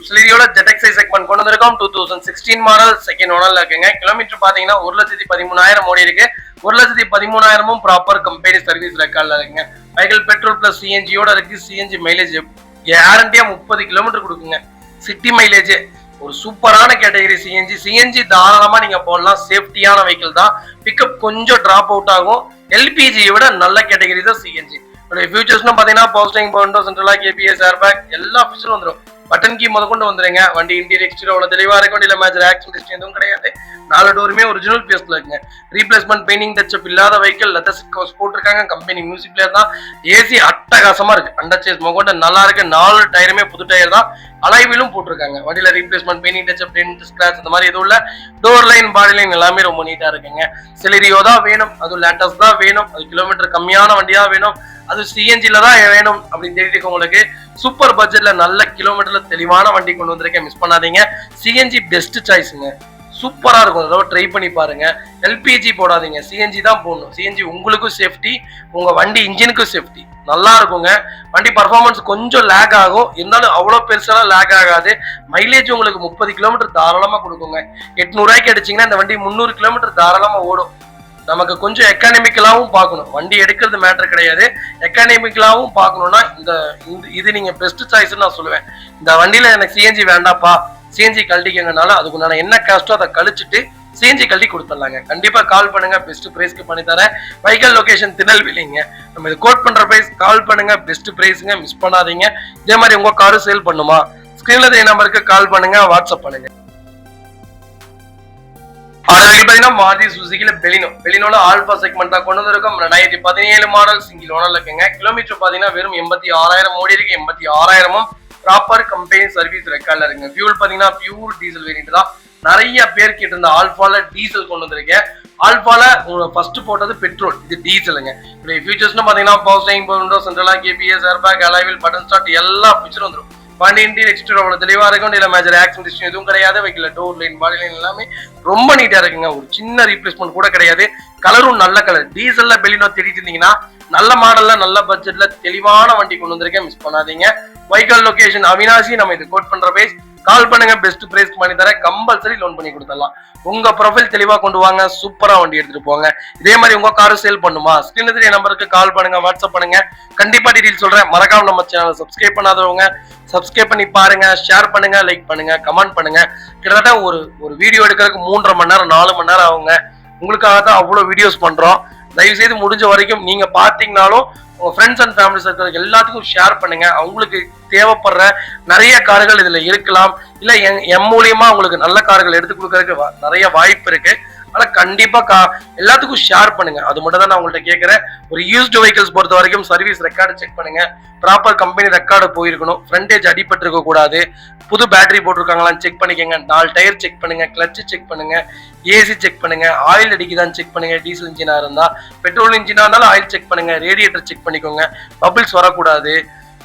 செலிரியோட ZXi செக்மெண்ட் கொண்டு வந்திருக்கோம். 2016 மாடல், செகண்ட் ஓனர்ல இருக்குங்க. கிலோமீட்டர் பாத்தீங்கன்னா 1,13,000 ஓடி இருக்கு. 1,13,000 ப்ராப்பர் கம்பெனி சர்வீஸ் ரெக்கார்ட்ல இருக்குங்க. வெஹிக்கிள் பெட்ரோல் பிளஸ் சிஎன்ஜியோட இருக்கு. சிஎன்ஜி மைலேஜ் கேரண்டியா 30 கிலோமீட்டர் கொடுக்குங்க. சிட்டி மைலேஜ் ஒரு சூப்பரான கேட்டகரி. சிஎன்ஜி தாராளமா நீங்க போடலாம். சேஃப்டியான வெஹிக்கிள் தான். பிக்கப் கொஞ்சம் டிராப் அவுட் ஆகும். எல்பிஜியை விட நல்ல கேட்டகரி தான் சிஎன்ஜி. ஃபியூச்சர்ஸ்னு பாத்தீங்கன்னா power steering, power window, central lock, ABS, airbag எல்லா ஃபீச்சரும் வந்துடும். பட்டன் கீ முதற்கொண்டு வந்துருங்க. வண்டி இன்டீரியர் எக்ஸ்டீரியர் அவ்வளவு தெளிவா இருக்கும். வண்டியில மேஜர் ஆக்சிடென்ட் ஹிஸ்டரி எதுவும் கிடையாது. 4 டோருமே ஒரிஜினல் பேஸ்ல இருக்குங்க. ரீப்ளேஸ்மெண்ட் பெயிண்டிங் டச்சப் இல்லாத வெஹிக்கிள். லெதர் சீட் கவர்ஸ் போட்டிருக்காங்க. கம்பெனி மியூசிக் பிளேயர் தான். ஏசி அட்டகாசமா இருக்கு. அண்டர் சேஸ் முதற்கொண்டு நல்லா இருக்கு. 4 டயருமே புது டயர் தான். அலைவிலும் போட்டிருக்காங்க. வண்டியில replacement painting touch up, dent, scratch இந்த மாதிரி எதுவும் இல்ல. டோர் லைன், பாடி லைன் எல்லாமே ரொம்ப நீட்டா இருக்குங்க. செலிரியோ தான் வேணும், அது லேட்டஸ்ட் தான் வேணும், அது கிலோமீட்டர் கம்மியான வண்டியா வேணும், அது சிஎன்ஜில தான் வேணும் அப்படின்னு தேடிட்டு உங்களுக்கு சூப்பர் பட்ஜெட்ல நல்ல கிலோமீட்டர்ல தெளிவான வண்டி கொண்டு வந்திருக்கேன். மிஸ் பண்ணாதீங்க. சிஎன்ஜி பெஸ்ட் சாய்ஸ்ங்க. சூப்பரா இருக்கும். அதோட ட்ரை பண்ணி பாருங்க. எல்பிஜி போடாதீங்க, சிஎன்ஜி தான் போடணும். சிஎன்ஜி உங்களுக்கும் சேஃப்டி, உங்க வண்டி இன்ஜினுக்கும் சேஃப்டி. நல்லா இருக்குங்க. வண்டி பர்ஃபார்மன்ஸ் கொஞ்சம் லேக் ஆகும், இருந்தாலும் அவ்வளவு பெருசாலாம் லேக் ஆகாது. மைலேஜ் உங்களுக்கு 30 கிலோமீட்டர் தாராளமா கொடுக்குங்க. 800 ரூபாய்க்கு அடிச்சீங்கன்னா இந்த வண்டி 300 கிலோமீட்டர் தாராளமா ஓடும். நமக்கு கொஞ்சம் எக்கானமிக்கலாவும் பார்க்கணும். வண்டி எடுக்கிறது மேட்டர் கிடையாது, எக்கானமிக்கலாவும் பார்க்கணும்னா இது நீங்க பெஸ்ட் சாய்ஸ் நான் சொல்லுவேன். இந்த வண்டியில எனக்கு சிஎன்ஜி வேண்டாப்பா, சிஎன்ஜி கழட்டிக்கங்கனால அதுக்குண்டான என்ன காஸ்டோ அதை கழிச்சுட்டு சிஎன்ஜி கழட்டி கொடுத்துடலாங்க. கண்டிப்பா கால் பண்ணுங்க, பெஸ்ட் பிரைஸ்க்கு பண்ணி தரேன். வெஹிக்கல் லொகேஷன் திருநெல்வேலிங்க. நம்ம இது கோட் பண்ற பிரைஸ். கால் பண்ணுங்க, பெஸ்ட் பிரைஸ்ங்க, மிஸ் பண்ணாதீங்க. இதே மாதிரி உங்க காரு சேல் பண்ணுமா, ஸ்கிரீன்ல தெரிய நம்பருக்கு கால் பண்ணுங்க, வாட்ஸ்அப் பண்ணுங்க. மாருதி சுசுகில பெலினோல ஆல்பா செக்மெண்ட் தான் கொண்டு வந்திருக்கோம். 2017 மாடல், சிங்கிள் ஓனர்ல இருக்குங்க. கிலோமீட்டர் பாத்தீங்கன்னா வெறும் 86,000 ஓடி இருக்கு. 86,000 ப்ராப்பர் கம்பெனி சர்வீஸ் ரெக்கார்ட்ல இருக்குங்க. ஃபியூல் பாத்தீங்கன்னா பியூர் டீசல் வேரியன்ட் தான். நிறைய பேர் கேட்டு இருந்த ஆல்பால டீசல் கொண்டு வந்திருக்கேன். ஆல்பால ஃபர்ஸ்ட் போட்டது பெட்ரோல், இது டீசலுங்க. இப்படி ஃபீச்சர்ஸ்னு பாத்தீங்கன்னா power steering, power window, central lock, ABS, airbag, alloy wheel, button start எல்லா ஃபீச்சரும் வந்துடும். வண்டி இன்டீரியர் எக்ஸ்டீரியர் அவ்வளவு தெளிவா இருக்கும். இல்ல மேஜர் ஆக்சிடென்ட் ஹிஸ்டரி எதுவும் கிடையாது. வைக்கல டோர் லைன், பாடி லைன் எல்லாமே ரொம்ப நீட்டா இருக்குங்க. ஒரு சின்ன ரீப்ளேஸ்மெண்ட் கூட கிடையாது. கலரும் நல்ல கலர். டீசல்ல பெலினோ தேடிட்டு இருந்தீங்கன்னா நல்ல மாடல்ல நல்ல பட்ஜெட்ல தெளிவான வண்டி கொண்டு வந்திருக்கேன். மிஸ் பண்ணாதீங்க. Vehicle location Avinashi. நம்ம இது கோட் பண்ற பேஸ். கால் பண்ணுங்க, பெஸ்ட் பிரைஸ் பண்ணி தரேன். கம்பல்சரி லோன் பண்ணி கொடுத்துடலாம். உங்க ப்ரொஃபைல் தெளிவா கொண்டு வாங்க, சூப்பரா வண்டி எடுத்துட்டு போங்க. இதே மாதிரி உங்க காரு சேல் பண்ணுமா, ஸ்கிரீன்ல தெரிய நம்பருக்கு கால் பண்ணுங்க, வாட்ஸ்அப் பண்ணுங்க. கண்டிப்பா டீடைல் சொல்றேன். மறக்காம நம்ம சேனலை சப்ஸ்கிரைப் பண்ணாதவங்க சப்ஸ்கிரைப் பண்ணி பாருங்க, ஷேர் பண்ணுங்க, லைக் பண்ணுங்க, கமெண்ட் பண்ணுங்க. கிட்டத்தட்ட ஒரு வீடியோ எடுக்கிறதுக்கு 3.5 மணி நேரம் 4 மணி நேரம் ஆகுங்க. உங்களுக்காக தான் அவ்வளவு வீடியோஸ் பண்றோம். தயவு செய்து முடிஞ்ச வரைக்கும் நீங்க பாத்தீங்கன்னாலும் உங்க ஃப்ரெண்ட்ஸ் அண்ட் ஃபேமிலி சர்க்கிள் எல்லாத்துக்கும் ஷேர் பண்ணுங்க. அவங்களுக்கு தேவைப்படுற நிறைய கார்கள் இதுல இருக்கலாம். இல்ல எம் மூலியமா உங்களுக்கு நல்ல கார்கள் எடுத்து கொடுக்கறதுக்கு நிறைய வாய்ப்பு இருக்கு. ஆனா கண்டிப்பா எல்லாத்துக்கும் ஷேர் பண்ணுங்க. அது மட்டும் தான் நான் உங்கள்கிட்ட கேட்கறேன். ஒரு யூஸ்டு வெஹிக்கிள்ஸ் பொறுத்த வரைக்கும் சர்வீஸ் ரெக்கார்டு செக் பண்ணுங்க. ப்ராப்பர் கம்பெனி ரெக்கார்டு போயிருக்கணும். ஃப்ரண்டேஜ் அடிபட்டு இருக்க கூடாது. புது பேட்டரி போட்டிருக்காங்களான்னு செக் பண்ணிக்கங்க. 4 டயர் செக் பண்ணுங்க, கிளட்ச் செக் பண்ணுங்க, ஏசி செக் பண்ணுங்க, ஆயில் அடிக்குதான்னு செக் பண்ணுங்க. டீசல் இன்ஜினா இருந்தா, பெட்ரோல் இன்ஜினா இருந்தாலும் ஆயில் செக் பண்ணுங்க. ரேடியேட்டர் செக் பண்ணிக்கோங்க, பபிள்ஸ் வரக்கூடாது.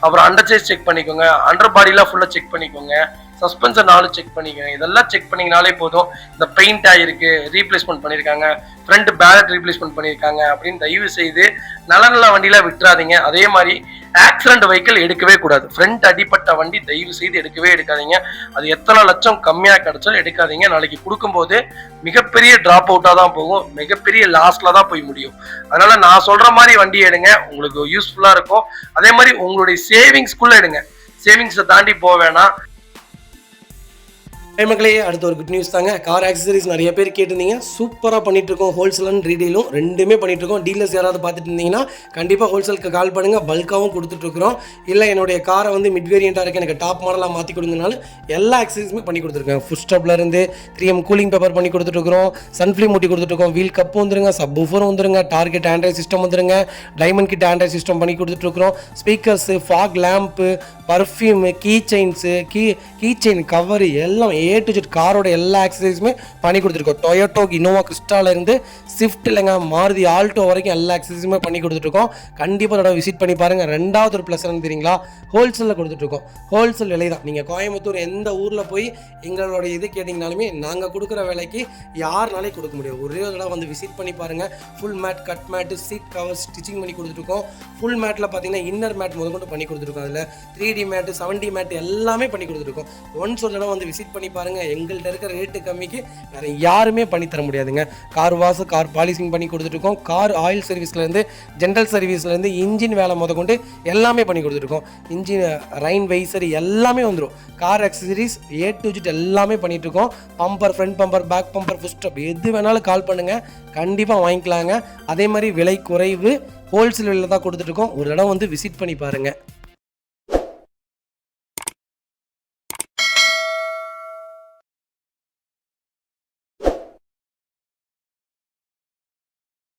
அப்புறம் அண்டர் சேஸ் செக் பண்ணிக்கோங்க. அண்டர் பாடிலாம் ஃபுல்லா செக் பண்ணிக்கோங்க. சஸ்பென்சர் 4 செக் பண்ணிக்கோங்க. இதெல்லாம் செக் பண்ணிங்கனாலே போதும். இந்த பெயிண்ட் ஆயிருக்கு, ரீப்ளேஸ்மெண்ட் பண்ணியிருக்காங்க, ஃப்ரண்ட் பேலட் ரீப்ளேஸ்மெண்ட் பண்ணியிருக்காங்க அப்படின்னு தயவு செய்து நல்ல வண்டியில விட்டுறாதீங்க. அதே மாதிரி ஆக்சிடென்ட் வெஹிக்கிள் எடுக்கவே கூடாது. ஃப்ரண்ட் அடிப்பட்ட வண்டி தயவு செய்து எடுக்கவே எடுக்காதீங்க. அது எத்தனை லட்சம் கம்மியா கிடைச்சாலும் எடுக்காதீங்க. நாளைக்கு கொடுக்கும்போது மிகப்பெரிய டிராப் அவுட்டா தான் போகும், மிகப்பெரிய லாஸ்ட்ல தான் போய் முடியும். அதனால நான் சொல்ற மாதிரி வண்டி எடுங்க, உங்களுக்கு யூஸ்ஃபுல்லா இருக்கும். அதே மாதிரி உங்களுடைய சேவிங்ஸ்குள்ள எடுங்க. சேவிங்ஸை தாண்டி போக வேணாம். மக்களே, அடுத்த ஒரு குட் நியூஸ் தாங்க. கார் ஆக்சசரிஸ் நிறைய பேர் கேட்டிருந்தீங்க. சூப்பராக பண்ணிட்டு இருக்கோம். ஹோல்சேல் அண்ட் ரீடெயிலும் ரெண்டுமே பண்ணிட்டு இருக்கோம். டீலர்ஸ் யாராவது பார்த்துட்டு இருந்தீங்கன்னா கண்டிப்பாக ஹோல்சேலுக்கு கால் பண்ணுங்கள். பல்காகவும் கொடுத்துட்ருக்குறோம். இல்லை என்னுடைய காரை வந்து மிட் வேரியண்ட்டாக இருக்குது, எனக்கு டாப் மாடலாக மாற்றி கொடுங்கனாலும் எல்லா ஆக்சசரிஸுமே பண்ணி கொடுத்துருக்கேன். ஃபுட் ஸ்டாப்லேருந்து 3M கூலிங் பேப்பர் பண்ணி கொடுத்துட்ருக்குறோம். சன்ஃப்ளேம் மூட்டி கொடுத்துட்ருக்கோம். வீல் கப் வந்துருங்க, சப் ஊஃபரும் வந்துருங்க, டார்கெட் ஆண்ட்ராய்ட் சிஸ்டம் வந்துருங்க, டைமண்ட் கிட் ஆண்ட்ராய்ட் சிஸ்டம் பண்ணி கொடுத்துட்ருக்குறோம். Speakers, fog lamp, perfume, key chains, key chain cover எல்லாம் A to Z காரோட எல்லா ஆக்சசரிஸுமே பண்ணி கொடுத்துருக்கோம். டொயோட்டோ இனோவா கிறிஸ்டாலேருந்து ஸ்விஃப்ட் இல்லைங்க, மாருதி ஆல்டோ வரைக்கும் எல்லா ஆக்சசரிஸுமே பண்ணி கொடுத்துட்ருக்கோம். கண்டிப்பாக அதோட விசிட் பண்ணி பாருங்கள். ரெண்டாவது ஒரு ப்ளஸ் என்ன தெரியுங்களா, ஹோல்சேலில் கொடுத்துட்ருக்கோம். ஹோல்சேல் விலை தான். நீங்கள் கோயம்புத்தூர் எந்த ஊரில் போய் எங்களோட இது கேட்டிங்கனாலுமே நாங்கள் கொடுக்குற விலைக்கு யாருனாலே கொடுக்க முடியும். ஒரே ஒரு தடவை வந்து விசிட் பண்ணி பாருங்கள். Full mat, cut mat, seat cover stitching பண்ணி கொடுத்துருக்கோம். ஃபுல் மேட்டில் பார்த்தீங்கன்னா இன்னர் மேட் முதற்கொண்டு பண்ணி கொடுத்துருக்கோம். அதில் 3D மேட்டு, 7D மேட்டு எல்லாமே பண்ணி கொடுத்துருக்கோம். ஒன்ஸ் ஒரு தடவை வந்து விசிட் பண்ணி பாருங்கள். எங்கள்கிட்ட இருக்கிற ரேட்டு கம்மிக்கு வேறு யாருமே பண்ணி தர முடியாதுங்க. கார் வாஷ், கார் பாலிசிங் பண்ணி கொடுத்துட்ருக்கோம். கார் ஆயில் சர்வீஸ்லேருந்து, ஜென்ரல் சர்வீஸ்லேருந்து, இன்ஜின் வேலை முதற்கொண்டு எல்லாமே பண்ணி கொடுத்துருக்கோம். இன்ஜின் ரைன் வைசர் எல்லாமே வந்துடும். Car accessories A to Z எல்லாமே பண்ணிகிட்ருக்கோம். Bumper, front bumper, back bumper, foot stop எது வேணாலும் கால் பண்ணுங்கள், கண்டிப்பாக வாங்கிக்கலாங்க. அதே மாதிரி விலை குறைவு, ஹோல்சேல் விலையில் தான் கொடுத்துட்ருக்கோம். ஒரு தடவை வந்து விசிட் பண்ணி பாருங்கள்.